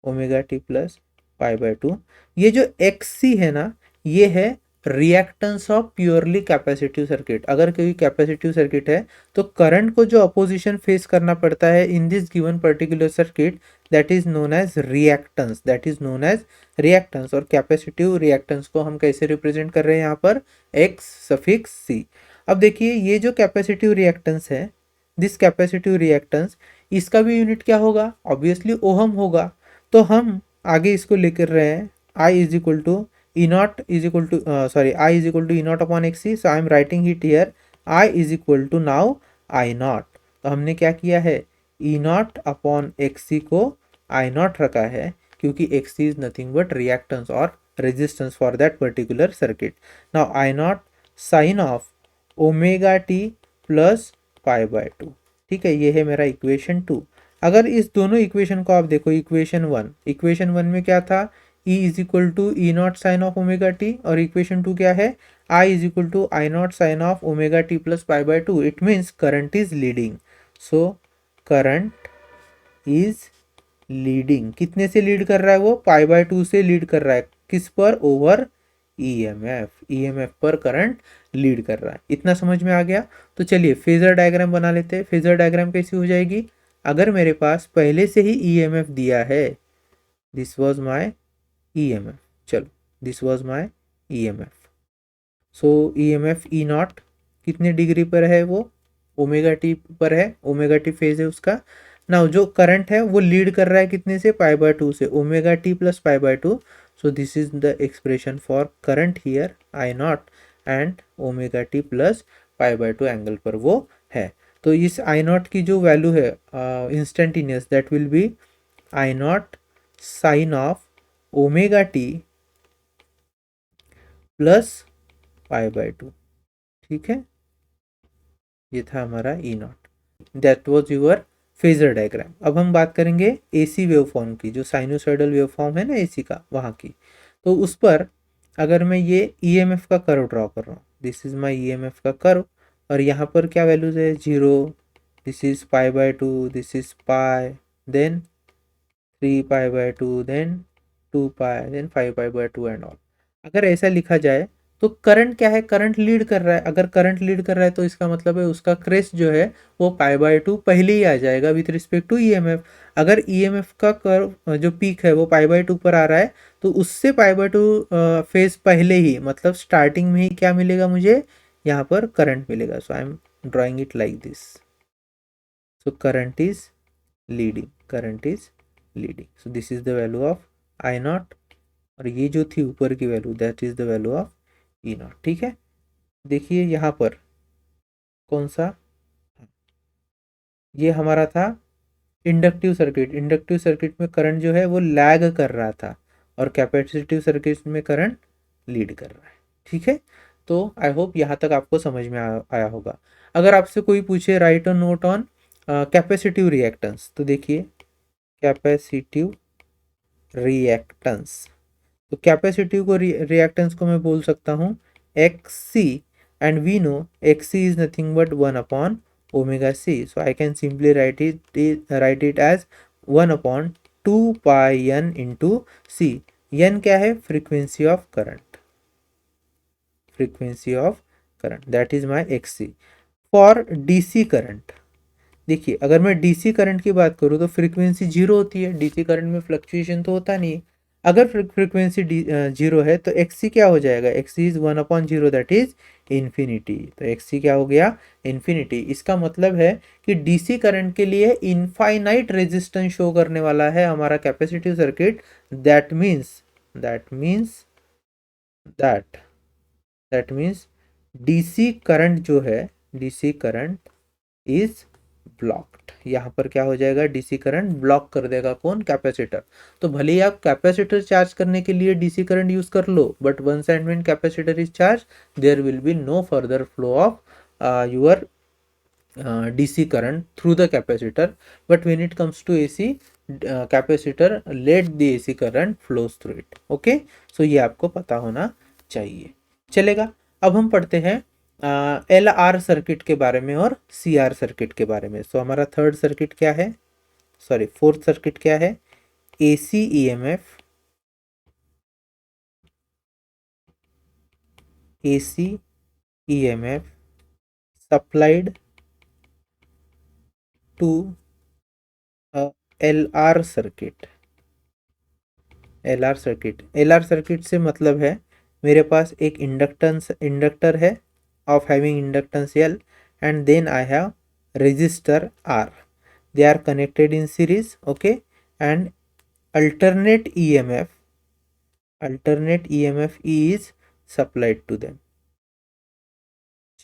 omega T plus pi by 2। ये जो एक्स सी है ना, ये है reactance of purely capacitive circuit. अगर कोई कैपेसिटिव सर्किट है तो करंट को जो अपोजिशन फेस करना पड़ता है in this given particular circuit, that is known as reactance, that is known as reactance. और कैपेसिटिव रिएक्टेंस को हम कैसे रिप्रेजेंट कर रहे हैं यहाँ पर, एक्स सफिक्स सी। अब देखिए ये जो कैपेसिटिव रिएक्टेंस है, दिस कैपेसिटिव रिएक्टेंस, इसका भी यूनिट क्या होगा, ऑब्वियसली ओहम होगा। तो हम आगे इसको लेकर रहे हैं I is equal to E naught is equal to I is equal to E not upon X C. So I am writing it here I is equal to now I naught. तो हमने क्या किया है, E not upon X C को I naught रखा है क्योंकि X is nothing but reactance और resistance for that particular circuit. Now I not sine of omega T plus pi by two. ठीक है, ये है मेरा इक्वेशन 2। अगर इस दोनों इक्वेशन को आप देखो, इक्वेशन वन में क्या था, E is equal to E not sine of omega t, और इक्वेशन 2 क्या है, I is equal to I not sine of omega T plus pi by two. It means current is leading. So current is leading, कितने से lead कर रहा है वो, pi by two से लीड कर रहा है, किस पर, ओवर ईएमएफ पर करंट लीड कर रहा है। इतना समझ में आ गया। तो चलिए फेजर डायग्राम बना लेते हैं। फेजर डायग्राम कैसी हो जाएगी, अगर मेरे पास पहले से ही ईएमएफ दिया है, दिस वाज माय ईएमएफ, चलो this was my EMF. So EMF E not कितने डिग्री पर है वो, ओमेगा टी पर है, ओमेगा टी फेज है उसका। नाउ जो करंट है वो लीड कर रहा है कितने से, पाई बाय टू से, omega T plus pi by to. So this is the expression for current here, I not and omega T plus pi by to angle पर वो है। तो इस आई नॉट की जो वैल्यू है instantaneous, that will be I not sine of omega T plus pi by two. ठीक है, ये था हमारा E naught, that was your phasor diagram. अब हम बात करेंगे एसी वेवफॉर्म की, जो साइनोसॉइडल वेवफॉर्म है ना एसी का, वहाँ की। तो उस पर अगर मैं ये ईएमएफ का कर्व ड्रॉ कर रहा हूँ, दिस इज माय ईएमएफ का कर्व, और यहाँ पर क्या वैल्यूज है, 0, this is pi by two, this is pi, then 3 pi by 2, then 2 pi, then 5 pi by 2 and all. अगर ऐसा लिखा जाए तो करंट क्या है, करंट लीड कर रहा है। अगर करंट लीड कर रहा है तो इसका मतलब है उसका क्रेस्ट जो है वो पाई बाय टू पहले ही आ जाएगा विथ रिस्पेक्ट टू ईएमएफ। अगर ईएमएफ का कर्व जो पीक है वो पाई बाय टू पर आ रहा है, तो उससे पाई बाय टू फेज पहले ही, मतलब स्टार्टिंग में ही क्या मिलेगा मुझे, यहाँ पर करंट मिलेगा। So I am drawing it like this. So current is leading, current is leading. So this is the value of I naught, और ये जो थी ऊपर की value, that is the value of E naught. ठीक है, देखिए यहाँ पर कौन सा, ये हमारा था इंडक्टिव सर्किट। इंडक्टिव सर्किट में करंट जो है वो लैग कर रहा था, और कैपेसिटिव सर्किट में करंट लीड कर रहा है। ठीक है, तो आई होप यहाँ तक आपको समझ में आया होगा। अगर आपसे कोई पूछे राइट और नोट ऑन कैपेसिटिव रिएक्टेंस, तो देखिए कैपेसिटिव रिएक्टेंस, तो कैपेसिटिव को रिएक्टेंस को मैं बोल सकता हूँ X C, and we know X C is nothing but 1 omega C. So I can simply write it as 1/2 pi n into C. N क्या है, frequency of current, frequency of current, that is my X C. For DC current, देखिए अगर मैं DC current की बात करूँ तो frequency 0 होती है, डीसी करंट में फ्लक्चुएशन तो होता नहीं। अगर फ्रीक्वेंसी 0 है तो एक्सी क्या हो जाएगा, XC is 1/0, that is infinity. तो एक्सी क्या हो गया, इन्फिनिटी। इसका मतलब है कि डीसी करंट के लिए इनफाइनाइट रेजिस्टेंस शो करने वाला है हमारा capacitive circuit. That means that that means DC current जो है, डीसी करंट इज ब्लॉक्ड। यहाँ पर क्या हो जाएगा, डीसी करंट ब्लॉक कर देगा कौन, कैपेसिटर। तो भले ही आप कैपेसिटर चार्ज करने के लिए डीसी करंट यूज कर लो, but once and when capacitor is charge there will be no further flow of your DC current through the capacitor. But when it comes to AC, capacitor let the AC current flows through it. Okay, so ये आपको पता होना चाहिए, चलेगा। अब हम पढ़ते हैं LR सर्किट के बारे में और CR सर्किट के बारे में। सो हमारा थर्ड सर्किट क्या है, सॉरी फोर्थ सर्किट क्या है, AC EMF, AC EMF supplied to LR circuit. LR circuit, LR circuit से मतलब है मेरे पास एक इंडक्टर है of having inductance L, and then I have resistor R. They are connected in series, okay, and alternate EMF E is supplied to them.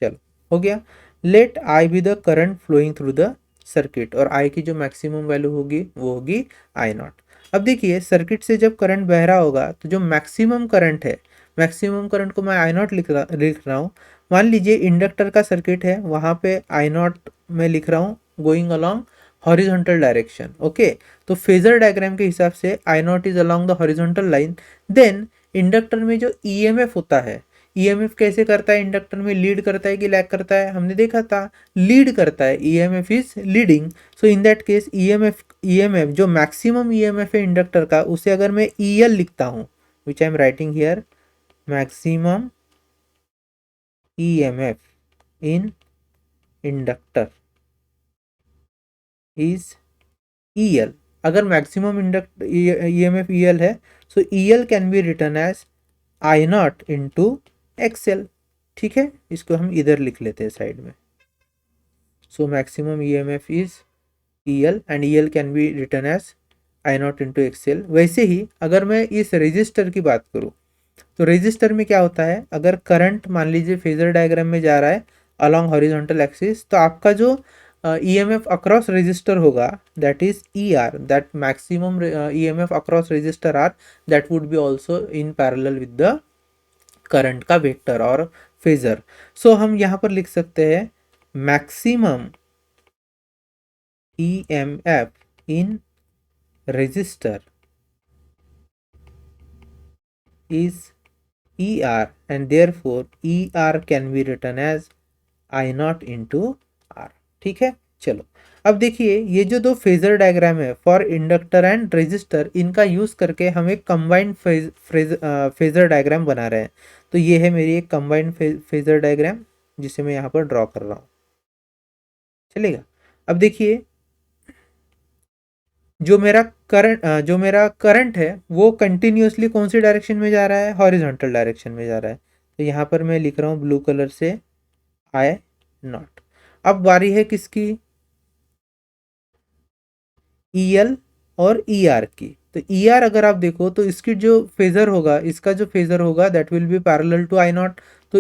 चलो हो गया। Let I be the current flowing through the circuit, और आई की जो maximum value होगी वो होगी आई not. अब देखिए सर्किट से जब करंट बह रहा होगा तो जो मैक्सिमम करंट है, मैक्सिमम करंट को मैं आई नॉट लिख रहा हूँ। मान लीजिए इंडक्टर का सर्किट है, वहाँ पे आई नॉट मैं लिख रहा हूँ going along horizontal direction. Okay, तो फेजर डायग्राम के हिसाब से I naught is along the horizontal line. Then inductor में जो ईएमएफ होता है, ईएमएफ कैसे करता है, इंडक्टर में लीड करता है कि लैग करता है, हमने देखा था लीड करता है, EMF is leading. So in that case EMF जो मैक्सिमम ईएमएफ है इंडक्टर का, उसे अगर मैं ईएल लिखता हूँ, which I am writing here, maximum EMF in inductor is EL. अगर मैक्सिमम इंडक्ट ईएमएफ ईएल है, so EL can be written as I naught into XL. ठीक है, इसको हम इधर लिख लेते हैं साइड में। So maximum EMF is EL and EL can be written as I naught into XL. वैसे ही अगर मैं इस रजिस्टर की बात करूँ, तो रजिस्टर में क्या होता है, अगर करंट मान लीजिए फेजर डायग्राम में जा रहा है अलॉन्ग हॉरिजॉन्टल एक्सिस, तो आपका जो ईएमएफ अक्रॉस रजिस्टर होगा that is E R, that maximum EMF across resistor R, that would be also in parallel with the current का वेक्टर और फेजर। सो हम यहाँ पर लिख सकते हैं maximum EMF in resistor is ER and therefore ER can be written as I naught into R। ठीक है, चलो अब देखिए ये जो दो फेजर डायग्राम है फॉर इंडक्टर एंड रेजिस्टर, इनका यूज करके हम एक कंबाइंड फेजर डायग्राम बना रहे हैं। तो ये है मेरी एक कंबाइंड फेजर डायग्राम जिसे मैं यहाँ पर ड्रॉ कर रहा हूँ, चलेगा। अब देखिए जो मेरा करंट है वो कंटिन्यूअसली कौन सी डायरेक्शन में जा रहा है, हॉरिजॉन्टल डायरेक्शन में जा रहा है। तो यहाँ पर मैं लिख रहा हूँ ब्लू कलर से आई नॉट। अब बारी है किसकी, EL और ER की। तो ER अगर आप देखो तो इसकी जो फेजर होगा, इसका जो फेजर होगा that will be parallel to I naught. तो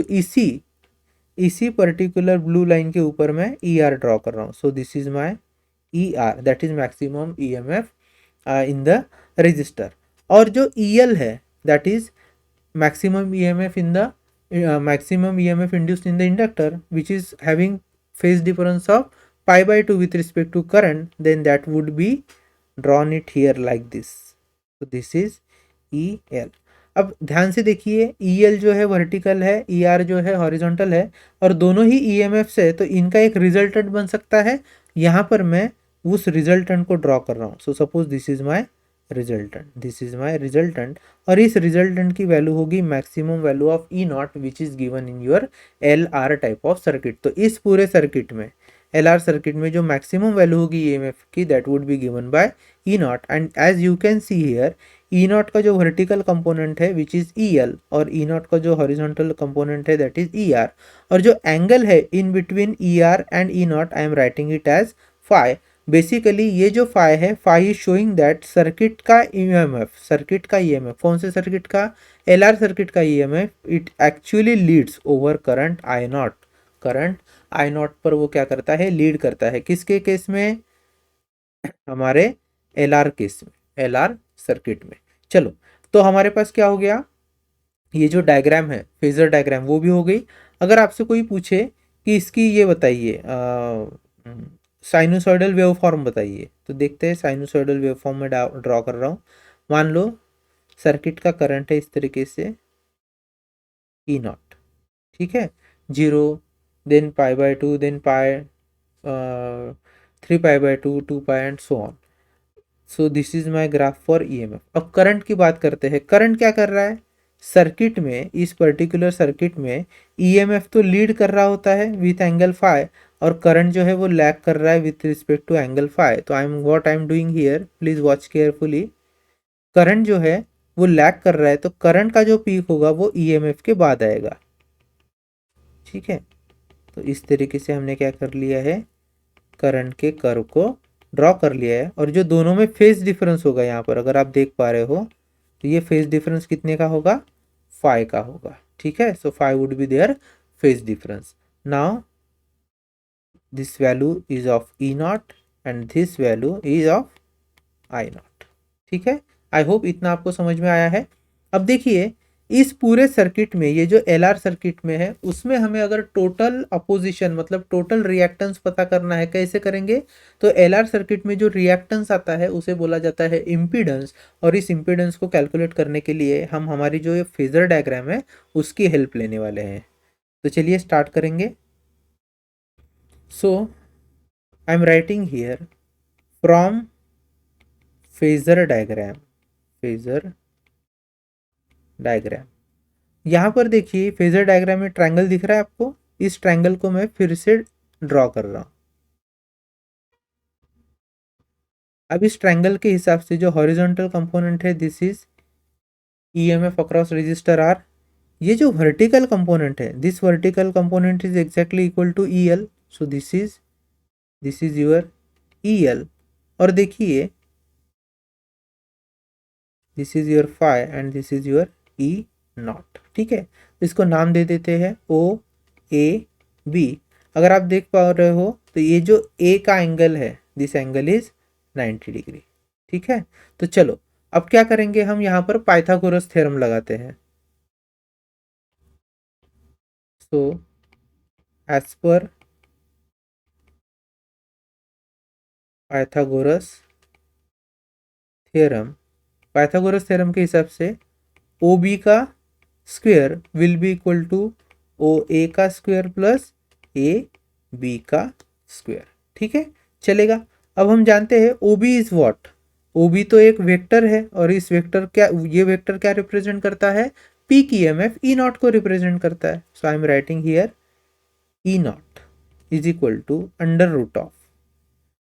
इसी पर्टिकुलर ब्लू लाइन के ऊपर मैं ER ड्रॉ कर रहा हूँ। सो this is my ER, that is maximum EMF in the register. और जो EL है that is maximum EMF in the maximum EMF induced in the inductor, which is having phase difference of pi by 2 with respect to current, then that would be drawn it here like this. So this is EL। अब ध्यान से देखिए EL जो है vertical है, ER जो है horizontal है, और दोनों ही EMF से, तो इनका एक रिजल्टेंट बन सकता है। यहाँ पर मैं उस रिजल्टेंट को ड्रॉ कर रहा हूँ। So suppose this is my resultant, this is my resultant, और इस रिजल्टेंट की वैल्यू होगी maximum value of E not which is given in your L R type of circuit. तो इस पूरे सर्किट में, एल आर सर्किट में जो मैक्सिमम वैल्यू होगी ईएमएफ की that would be given by E naught. And as you can see here E not का जो वर्टिकल कंपोनेंट है विच इज ई एल, और ई नॉट का जो हॉरिजॉन्टल कंपोनेंट है दैट इज ई आर, और जो एंगल है in between E R and E naught I am writing it as phi. Basically ये जो फाई है, phi is showing that circuit का ईएमएफ, सर्किट का ईएमएफ कौन से सर्किट का, एलआर सर्किट का EMF, it actually leads over current I naught. Current I naught पर वो क्या करता है, लीड करता है। किसके केस में, हमारे एलआर केस में, एलआर सर्किट में। चलो तो हमारे पास क्या हो गया, ये जो डायग्राम है फेजर डायग्राम वो भी हो गई। अगर आपसे कोई पूछे कि इसकी ये बताइए साइनोसॉइडल वेव फॉर्म बताइए, तो देखते हैं साइनोसॉइडल वेव फॉर्म में ड्रॉ कर रहा हूँ। मान लो सर्किट का करंट है इस तरीके से ई नॉट, ठीक है, 0, then pi by 2, then pi 3 pi by 2, 2 pi and so on. So this is my graph for EMF. अब करंट की बात करते हैं, करंट क्या कर रहा है सर्किट में, इस पर्टिकुलर सर्किट में ईएमएफ तो लीड कर रहा होता है विथ एंगल फाई, और करंट जो है वो लैग कर रहा है with respect to angle phi. तो I am doing here, please watch carefully. Current जो है वो लैग कर रहा है, तो करंट का जो पीक होगा वो ईएमएफ के बाद आएगा, ठीक है। तो इस तरीके से हमने क्या कर लिया है, करंट के कर्व को ड्रॉ कर लिया है। और जो दोनों में फेज डिफरेंस होगा यहाँ पर अगर आप देख पा रहे हो, तो ये फेज डिफरेंस कितने का होगा, फाई का होगा, ठीक है। So phi would be their phase difference. Now this value is of E naught and this value is of I naught. ठीक है, आई होप इतना आपको समझ में आया है। अब देखिए इस पूरे सर्किट में, ये जो एल आर सर्किट में है, उसमें हमें अगर टोटल अपोजिशन मतलब टोटल रिएक्टेंस पता करना है, कैसे करेंगे? तो एल आर सर्किट में जो रिएक्टेंस आता है उसे बोला जाता है इम्पीडेंस, और इस इम्पीडेंस को कैलकुलेट करने के लिए हम हमारी जो ये फेजर डायग्राम है उसकी हेल्प लेने वाले हैं। तो चलिए स्टार्ट करेंगे। So I am writing here from phasor diagram, phasor diagram. यहाँ पर देखिए फेजर डायग्राम में ट्रायंगल दिख रहा है आपको, इस ट्रायंगल को मैं फिर से ड्रॉ कर रहा हूँ। अब इस ट्रायंगल के हिसाब से जो हॉरिजॉन्टल कंपोनेंट है this is EMF across resistor R. ये जो वर्टिकल कंपोनेंट है, this vertical component is exactly equal to E L, so this is your E L. और देखिए this is your phi and this is your E naught. ठीक है, इसको नाम दे देते हैं ओ ए बी। अगर आप देख पा रहे हो तो ये जो ए का एंगल है दिस एंगल इज 90 डिग्री। ठीक है, तो चलो अब क्या करेंगे, हम यहाँ पर पाइथागोरस थ्योरम लगाते हैं। सो एज पर पाइथागोरस थ्योरम, पाइथागोरस थ्योरम के हिसाब से ओ बी का square will be equal to O A का स्क्वायर प्लस ए बी का स्क्वायर। ठीक है, चलेगा। अब हम जानते हैं O B is what, O B तो एक वेक्टर है, और इस वेक्टर क्या, ये वेक्टर क्या रिप्रेजेंट करता है? पीक ईएमएफ ई नॉट को रिप्रेजेंट करता है। So I am writing here E naught is equal to under root of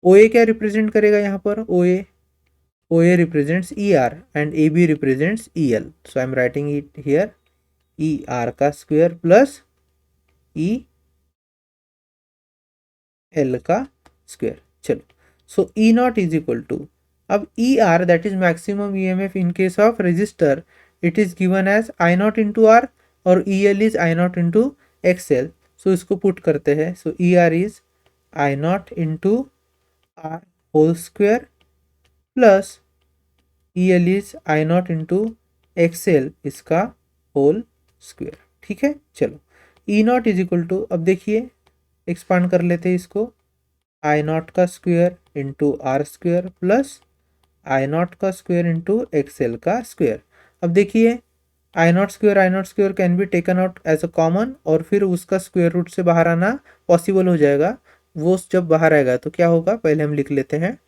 O A, क्या रिप्रेजेंट करेगा यहाँ पर? O A represents ER and AB represents EL. So I'm writing it here ER का square plus EL का square. चलो, so E naught is equal to, अब ER that is maximum EMF in case of resistor, it is given as I naught into R, और EL is I naught into XL। सो इसको put करते हैं, so ER is I naught into R whole square plus EL is I naught into XL इसका whole square. ठीक है, चलो E naught is equal to, अब देखिए एक्सपांड कर लेते हैं इसको, I नॉट का square into R square plus I naught का स्क्वायर इंटू XL का स्क्वायर। अब देखिए I naught square can be taken out as a common, और फिर उसका स्क्वायर रूट से बाहर आना पॉसिबल हो जाएगा। वो जब बाहर आएगा तो क्या होगा, पहले हम लिख लेते हैं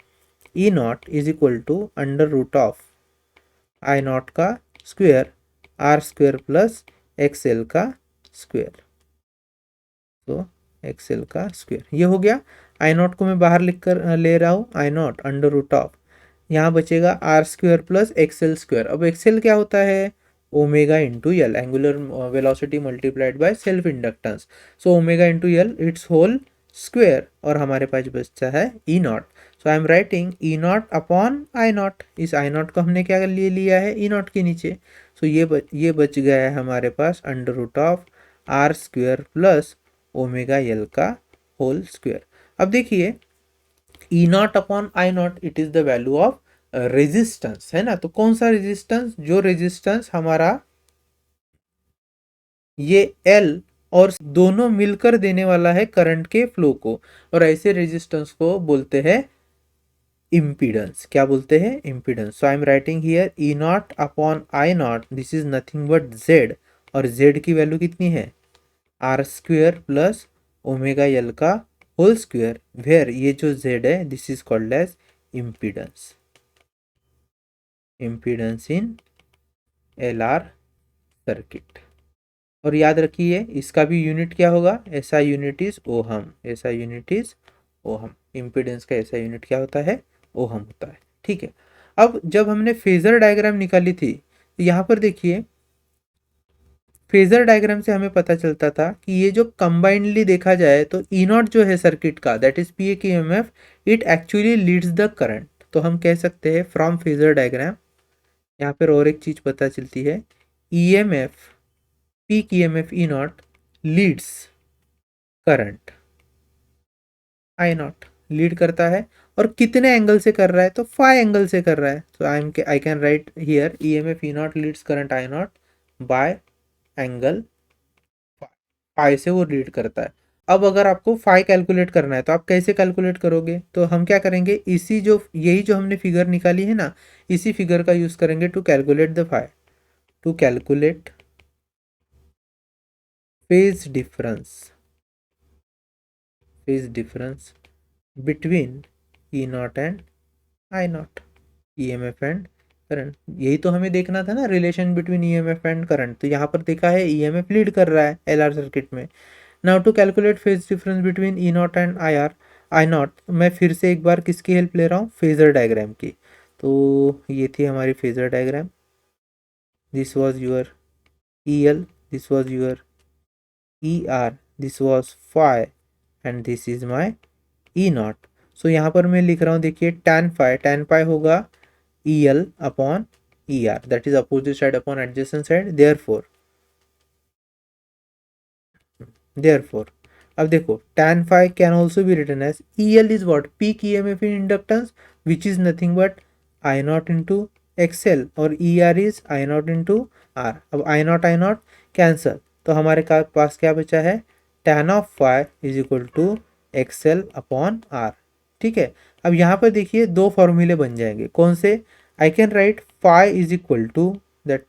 E naught is equal to under root of I not का square R square plus XL का स्क्वायर, तो एक्सएल का स्क्वायर ये हो गया। आई नॉट को मैं बाहर लिख कर ले रहा हूँ, I naught under root of, यहाँ बचेगा R square plus XL square. अब एक्सएल क्या होता है? Omega into L, angular velocity multiplied by self inductance. So omega into L it's whole square, और हमारे पास बचता है E naught. So I am writing E not upon I naught, इस आई नॉट को हमने क्या लिए लिया है? ई नॉट के नीचे। सो ये बच गया है हमारे पास under root of R square plus omega L का होल स्क्वायर। अब देखिए E not upon I naught it is the value of resistance, है ना। तो कौन सा रेजिस्टेंस? जो रेजिस्टेंस हमारा ये एल और दोनों मिलकर देने वाला है करंट के फ्लो को, और ऐसे रेजिस्टेंस को बोलते हैं इम्पीडेंस। क्या बोलते हैं? Impedance. So I am writing here E not upon I naught, this is nothing but Z, और जेड की वैल्यू कितनी है? R square plus omega L का होल स्क्वेयर, वेयर ये जो जेड है this is called as impedance, impedance in L R circuit. और याद रखिए इसका भी यूनिट क्या होगा? SI unit is ohm, SI unit is ohm. Impedance का ऐसा यूनिट क्या होता है? ओहम होता है। ठीक है, अब जब हमने फेजर डायग्राम निकाली थी तो यहाँ पर देखिए फेजर डायग्राम से हमें पता चलता था कि ये जो कंबाइंडली देखा जाए तो ई नॉट जो है सर्किट का, दैट इज पी ए की M F, it actually leads the current. तो हम कह सकते हैं फ्रॉम फेजर डायग्राम, यहाँ पर और एक चीज पता चलती है, E M F, peak E M F E naught leads current, I naught lead करता है। और कितने एंगल से कर रहा है, तो फाइव एंगल से कर रहा है। So I can write here E M F E naught leads current I naught by angle five से वो लीड करता है। अब अगर आपको फाइव कैलकुलेट करना है तो आप कैसे कैलकुलेट करोगे, तो हम क्या करेंगे, इसी जो यही जो हमने फिगर निकाली है ना, इसी फिगर का यूज करेंगे to calculate the five, to calculate phase difference, phase difference between E naught and I naught, E M F and current. यही तो हमें देखना था ना, relation between E M F and current. तो यहाँ पर देखा है ई एम एफ लीड कर रहा है एल आर सर्किट में। Now to calculate phase difference between E naught and I naught, मैं फिर से एक बार किसकी हेल्प ले रहा हूँ, फेजर डायग्राम की। तो ये थी हमारी phasor diagram, this was your E L, this was your E R, this was phi, and this is my E naught. So यहाँ पर मैं लिख रहा हूँ, देखिए tan पाई होगा E L upon E R, that is opposite side upon adjacent side, therefore अब देखो tan phi can also be written as E L is what, peak E M F in inductance which is nothing but I naught into XL, और E R is I naught into R. अब I not cancel, तो हमारे पास क्या बचा है, tan of phi is equal to XL upon R. ठीक है, अब यहाँ पर देखिए दो फॉर्मूले बन जाएंगे, कौन से, I can write phi is equal to that,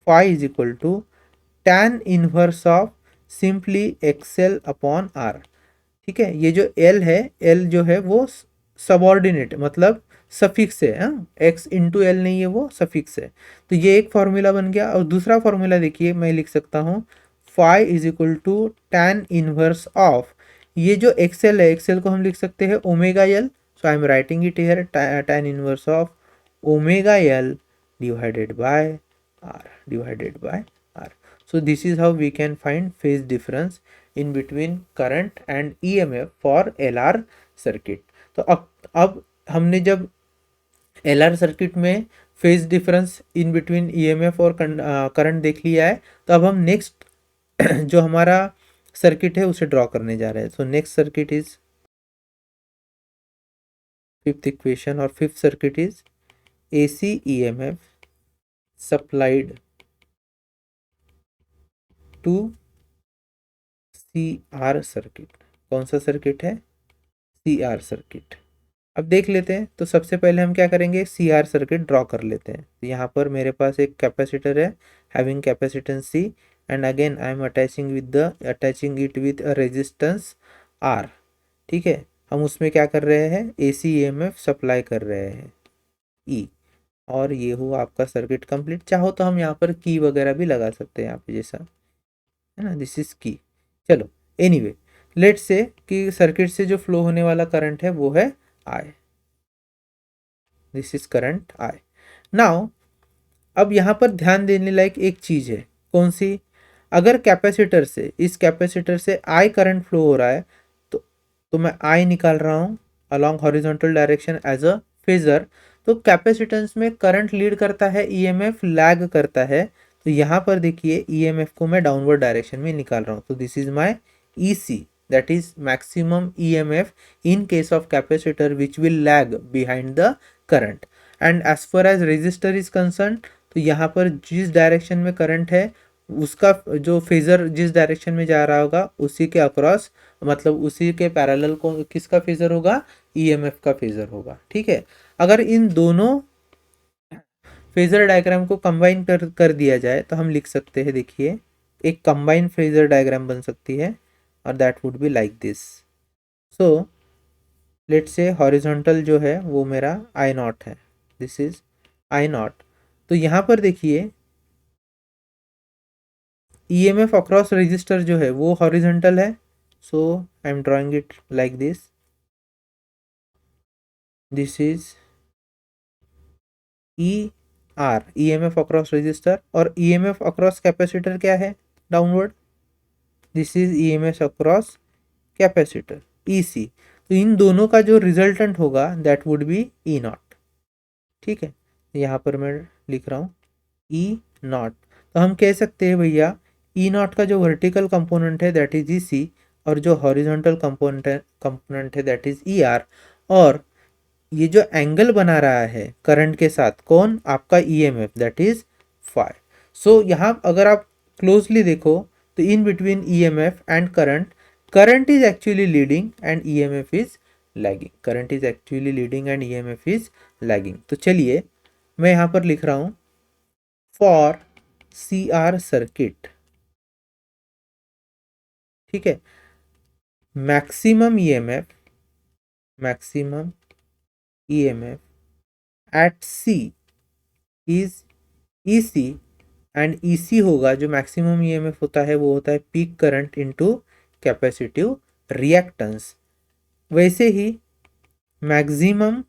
phi is equal to tan inverse of simply XL upon R. ठीक है, ये जो एल है, एल जो है वो सबऑर्डिनेट मतलब सफिक्स है, हाँ, एक्स इंटू एल नहीं है, वो सफिक्स है। तो ये एक फॉर्मूला बन गया। और दूसरा फॉर्मूला देखिए मैं लिख सकता हूँ, phi is equal to tan inverse of, ये जो एक्सएल है, एक्सएल को हम लिख सकते हैं omega L, so I am writing it here, tan inverse of omega L divided by R, divided by R. So this is how we can find phase difference in between current and EMF for LR circuit. तो अब हमने जब LR circuit में phase difference in between EMF और current देख लिया है, तो अब हम नेक्स्ट जो हमारा सर्किट है उसे ड्रॉ करने जा रहे हैं। So next circuit is fifth equation, और fifth circuit is AC EMF supplied to CR circuit. कौन सा सर्किट है, CR सर्किट। अब देख लेते हैं, तो सबसे पहले हम क्या करेंगे, CR सर्किट ड्रॉ कर लेते हैं। तो यहाँ पर मेरे पास एक कैपेसिटर है having capacitance C, and again I am attaching it with a resistance R। ठीक है, हम उसमें क्या कर रहे हैं, AC EMF सप्लाई कर रहे हैं E, और ये हुआ आपका सर्किट कंप्लीट। चाहो तो हम यहाँ पर की वगैरह भी लगा सकते हैं यहाँ पे, जैसा है ना, दिस इज की। चलो एनीवे, लेट्स से कि सर्किट से जो फ्लो होने वाला करंट है वो है I, this is current I. Now अब यहाँ पर ध्यान देने लायक एक चीज है, कौन सी, अगर कैपेसिटर से, इस कैपेसिटर से आई करंट फ्लो हो रहा है, तो मैं आई निकाल रहा हूँ along horizontal direction as a phasor. तो कैपेसिटेंस में करंट लीड करता है, ईएमएफ लैग करता है। तो यहाँ पर देखिए ईएमएफ को मैं डाउनवर्ड डायरेक्शन में निकाल रहा हूँ, तो this is my EC, that is maximum EMF in case of capacitor which will lag behind the current. And as far as resistor is concern, तो यहाँ पर जिस डायरेक्शन में करंट है उसका जो फेजर जिस डायरेक्शन में जा रहा होगा उसी के अक्रॉस, मतलब उसी के पैरेलल को किसका फेजर होगा, ईएमएफ का फेजर होगा। ठीक है, अगर इन दोनों फेजर डायग्राम को कंबाइन कर दिया जाए तो हम लिख सकते हैं, देखिए एक कंबाइन फेजर डायग्राम बन सकती है, और that would be like this. So let's say horizontal जो है वो मेरा आई नॉट है, दिस इज आई नॉट। तो यहाँ पर देखिए ईएमएफ अक्रॉस रजिस्टर जो है वो हॉरिजॉन्टल है, so I am drawing it like this, this is E R, EMF across resistor, और ईएमएफ अक्रॉस कैपेसिटर क्या है, downward, this is EMF across capacitor EC. तो इन दोनों का जो रिजल्टेंट होगा that would be E naught. ठीक है, यहाँ पर मैं लिख रहा हूँ ई नॉट। तो हम कह सकते हैं भैया ई नॉट का जो वर्टिकल कंपोनेंट है दैट इज ई सी, और जो हॉरिजॉन्टल कंपोनेंट है दैट इज ई आर, और ये जो एंगल बना रहा है करंट के साथ कौन, आपका ईएमएफ दैट इज फाई। सो यहाँ अगर आप क्लोजली देखो तो in between EMF and current, current is actually leading and EMF is lagging, current is actually leading and EMF is lagging. तो चलिए मैं यहाँ पर लिख रहा हूँ फॉर सी आर सर्किट, ठीक है, maximum EMF at C is EC, and EC होगा, जो मैक्सिमम ईएमएफ होता है वो होता है peak current into capacitive reactance. वैसे ही maximum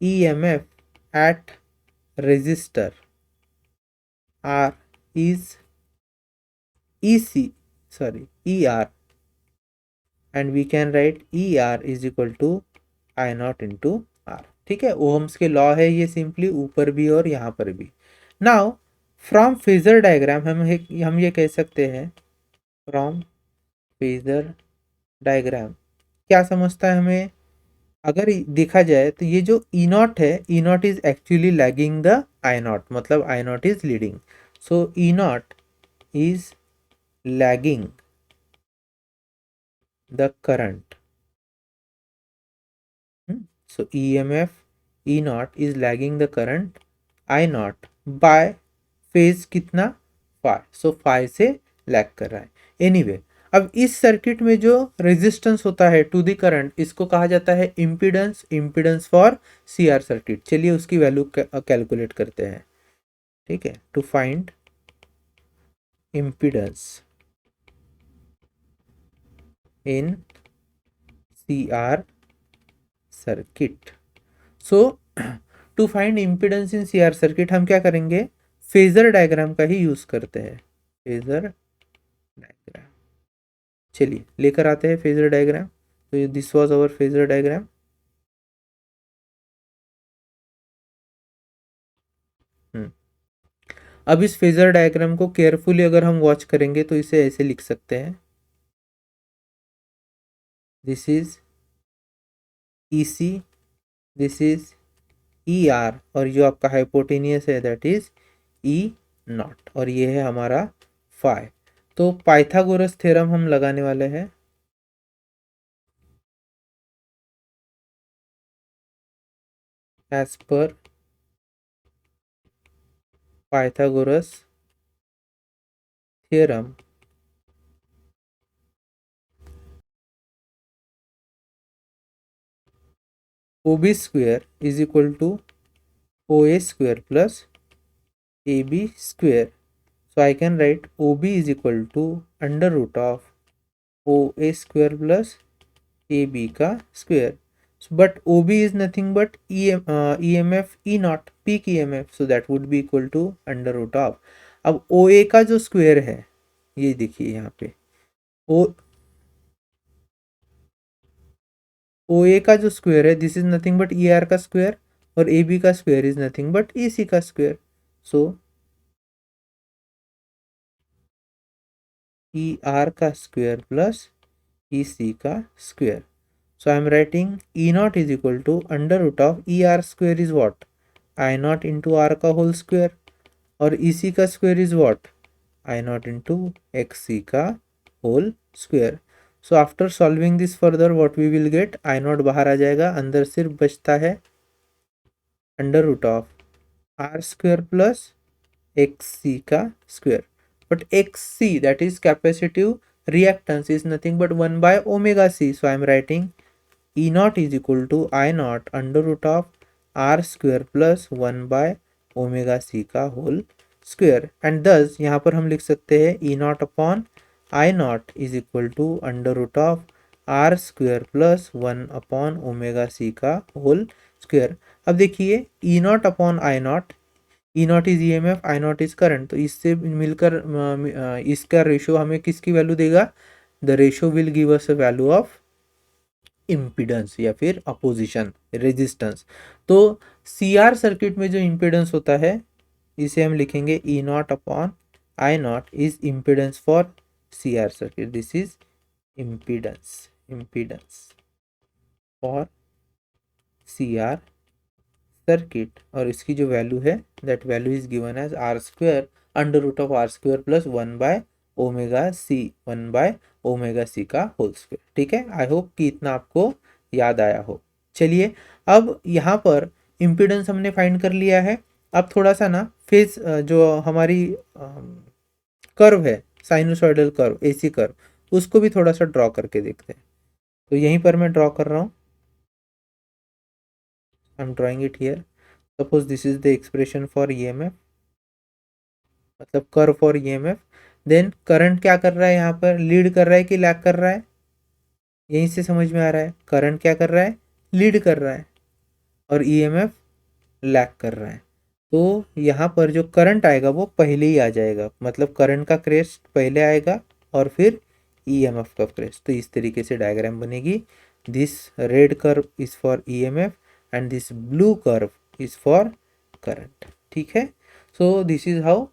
EMF at resistor R is EC, sorry E R, and we can write E R is equal to I naught into R. ठीक है, ओहम्स के लॉ है ये, सिंपली ऊपर भी और यहाँ पर भी। नाउ फ्रॉम फेजर डायग्राम हम ये कह सकते हैं, फ्रॉम फेजर डायग्राम क्या समझता है हमें, अगर देखा जाए तो ये जो ई नॉट है, E naught is actually lagging the I naught, मतलब I naught is leading, so E naught is lagging the current. So EMF E naught is lagging the current I naught by phase कितना, phi, सो phi से lag कर रहा है। Anyway अब इस circuit में जो रेजिस्टेंस होता है टू द करंट, इसको कहा जाता है impedance, impedance for C R circuit. चलिए उसकी वैल्यू कैलकुलेट करते हैं। ठीक है, to find impedance in C R circuit, so to find impedance in C R circuit हम क्या करेंगे, फेजर डायग्राम का ही यूज करते हैं, फेजर डायग्राम। चलिए लेकर आते हैं फेजर डायग्राम। तो this was our phasor diagram. अब इस फेजर डायग्राम को केयरफुली अगर हम वॉच करेंगे तो इसे ऐसे लिख सकते हैं, this is E C, this is E R, और जो आपका हाइपोटेनियस है दैट इज ई नॉट, और ये है हमारा फाई। तो पाइथागोरस थ्योरम हम लगाने वाले हैं। एज पर Pythagoras theorem OB square is equal to OA square plus AB square. So I can write OB is equal to under root of OA square plus AB का square. So, but OB is nothing but EMF E naught, peak EMF. So that would be equal to under root of, अब OA का जो square है, ये देखिए यहाँ पे OA का जो स्क्वायर है this is nothing but ER का स्क्वायर, और AB का square is nothing but AC का स्क्वायर। सो ER का स्क्वायर प्लस EC का square. So I am writing E naught is equal to under root of ER square is what, I naught into R का whole square, और EC का square is what, I naught into XC का whole square. So after solving this further what we will get, I naught बाहर आ जाएगा, अंदर सिर्फ बचता है under root of R square plus XC का square, but XC that is capacitive reactance is nothing but 1 by omega c, so I am writing E naught is equal to I naught under root of R square plus 1 by omega c का whole square, and thus यहाँ पर हम लिख सकते हैं E naught upon I naught is equal to under root of R square plus 1 upon omega c का whole square. अब देखिए E naught upon I naught, E naught is EMF, I naught is current, तो इससे मिलकर इसका ratio हमें किसकी value देगा, the ratio will give us a value of impedance या फिर अपोजिशन रेजिस्टेंस। तो CR सर्किट में जो इम्पीडेंस होता है इसे हम लिखेंगे E not upon I naught is impedance for CR circuit, this is impedance for C R circuit, और इसकी जो वैल्यू है that value is given as R square under root of R square plus 1/ओमेगा C का whole square. ठीक है, I hope कि इतना आपको याद आया हो। चलिए, अब यहाँ पर इम्पीडेंस हमने फाइंड कर लिया है। अब थोड़ा सा ना फेज जो हमारी कर्व है, साइनोसॉइडल कर्व, एसी कर्व, उसको भी थोड़ा सा ड्रॉ करके देखते हैं। तो यहीं पर मैं ड्रॉ कर रहा हूँ, I am drawing it here. Suppose this is the expression for EMF, मतलब curve for EMF. Then current क्या कर रहा है, यहाँ पर लीड कर रहा है कि लैग कर रहा है, यहीं से समझ में आ रहा है। करंट क्या कर रहा है, लीड कर रहा है, और ईएमएफ लैग कर रहा है। तो यहाँ पर जो करंट आएगा वो पहले ही आ जाएगा, मतलब करंट का क्रेस्ट पहले आएगा और फिर ईएमएफ का क्रेस्ट। तो इस तरीके से डायग्राम बनेगी। This red curve is for EMF and this blue curve is for current. ठीक है, सो this is how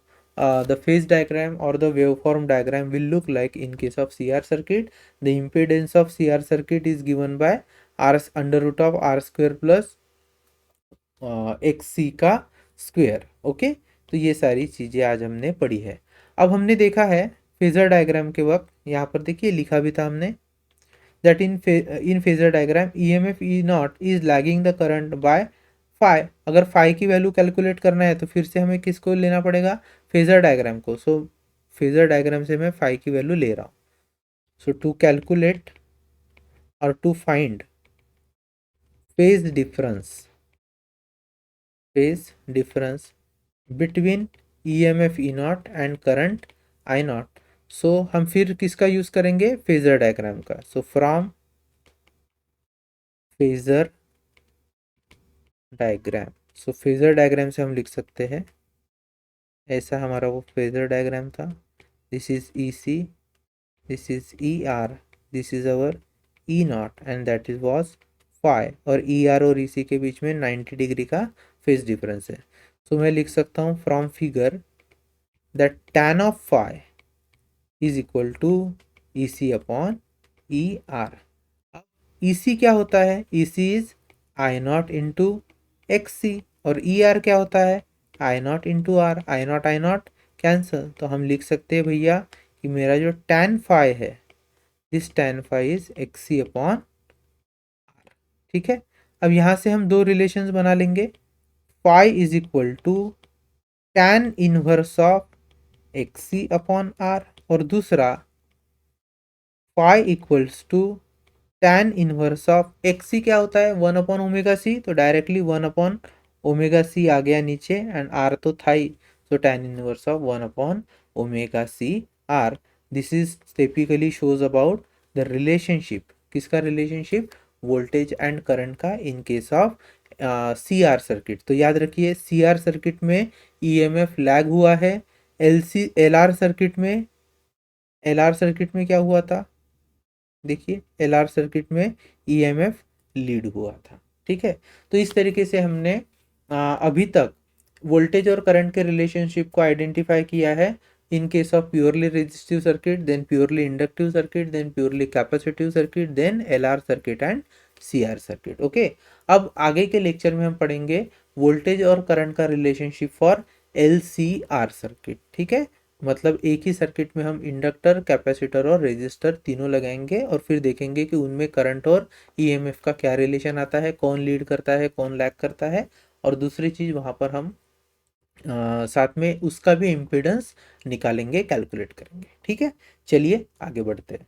the phase diagram or the waveform diagram will look like in case of CR circuit. The impedance of CR circuit is given by r under root of r square plus XC का square. Okay, तो ये सारी चीज़ें आज हमने पढ़ी है। अब हमने देखा है फेजर डायग्राम के वक्त, यहाँ पर देखिए लिखा भी था हमने, that in phasor diagram EMF E naught is lagging the current by phi। अगर phi की वैल्यू कैलकुलेट करना है तो फिर से हमें किसको लेना पड़ेगा, फेजर डायग्राम को। सो फेजर डायग्राम से मैं phi की वैल्यू ले रहा हूँ। सो टू कैलकुलेट और to find phase difference between EMF E naught and current I naught, so हम फिर किसका यूज करेंगे, फेजर डायग्राम का। So from phasor diagram, so phasor diagram से हम लिख सकते हैं, ऐसा हमारा वो फेजर डायग्राम था। This is EC, this is ER, this is our E naught and that is was phi, और ER और EC के बीच में 90 डिग्री का फेज डिफरेंस है। सो मैं लिख सकता हूँ from figure that tan of phi is equal to EC upon ER। अब EC क्या होता है, EC is I naught into XC, और ER क्या होता है, I naught into R। I naught cancel, तो हम लिख सकते हैं भैया कि मेरा जो tan फाई है, this tan phi is XC upon R। ठीक है, अब यहाँ से हम दो रिलेशंस बना लेंगे। Phi is equal to tan inverse of XC upon R, और दूसरा phi equals to tan inverse of XC क्या होता है, 1 अपॉन ओमेगा सी, तो डायरेक्टली 1 अपॉन ओमेगा सी आ गया नीचे, एंड R तो था ही, so tan inverse of 1 upon omega C R। This is typically shows about the relationship, किसका रिलेशनशिप, वोल्टेज एंड करंट का, in case of CR circuit. तो याद रखिए CR सर्किट में EMF लैग हुआ है, LR सर्किट में क्या हुआ था, देखिए LR सर्किट में EMF लीड हुआ था। ठीक है, तो इस तरीके से हमने अभी तक वोल्टेज और करंट के रिलेशनशिप को आइडेंटिफाई किया है in case of purely resistive circuit, then purely inductive circuit, then purely capacitive circuit, then LR circuit and CR circuit. Okay, अब आगे के लेक्चर में हम पढ़ेंगे वोल्टेज और करंट का रिलेशनशिप फॉर LCR सर्किट। ठीक है, मतलब एक ही सर्किट में हम इंडक्टर, कैपेसिटर और रेजिस्टर तीनों लगाएंगे, और फिर देखेंगे कि उनमें करंट और EMF का क्या रिलेशन आता है, कौन लीड करता है, कौन लैग करता है, और दूसरी चीज़ वहाँ पर हम साथ में उसका भी इम्पीडेंस निकालेंगे, कैलकुलेट करेंगे। ठीक है, चलिए आगे बढ़ते हैं।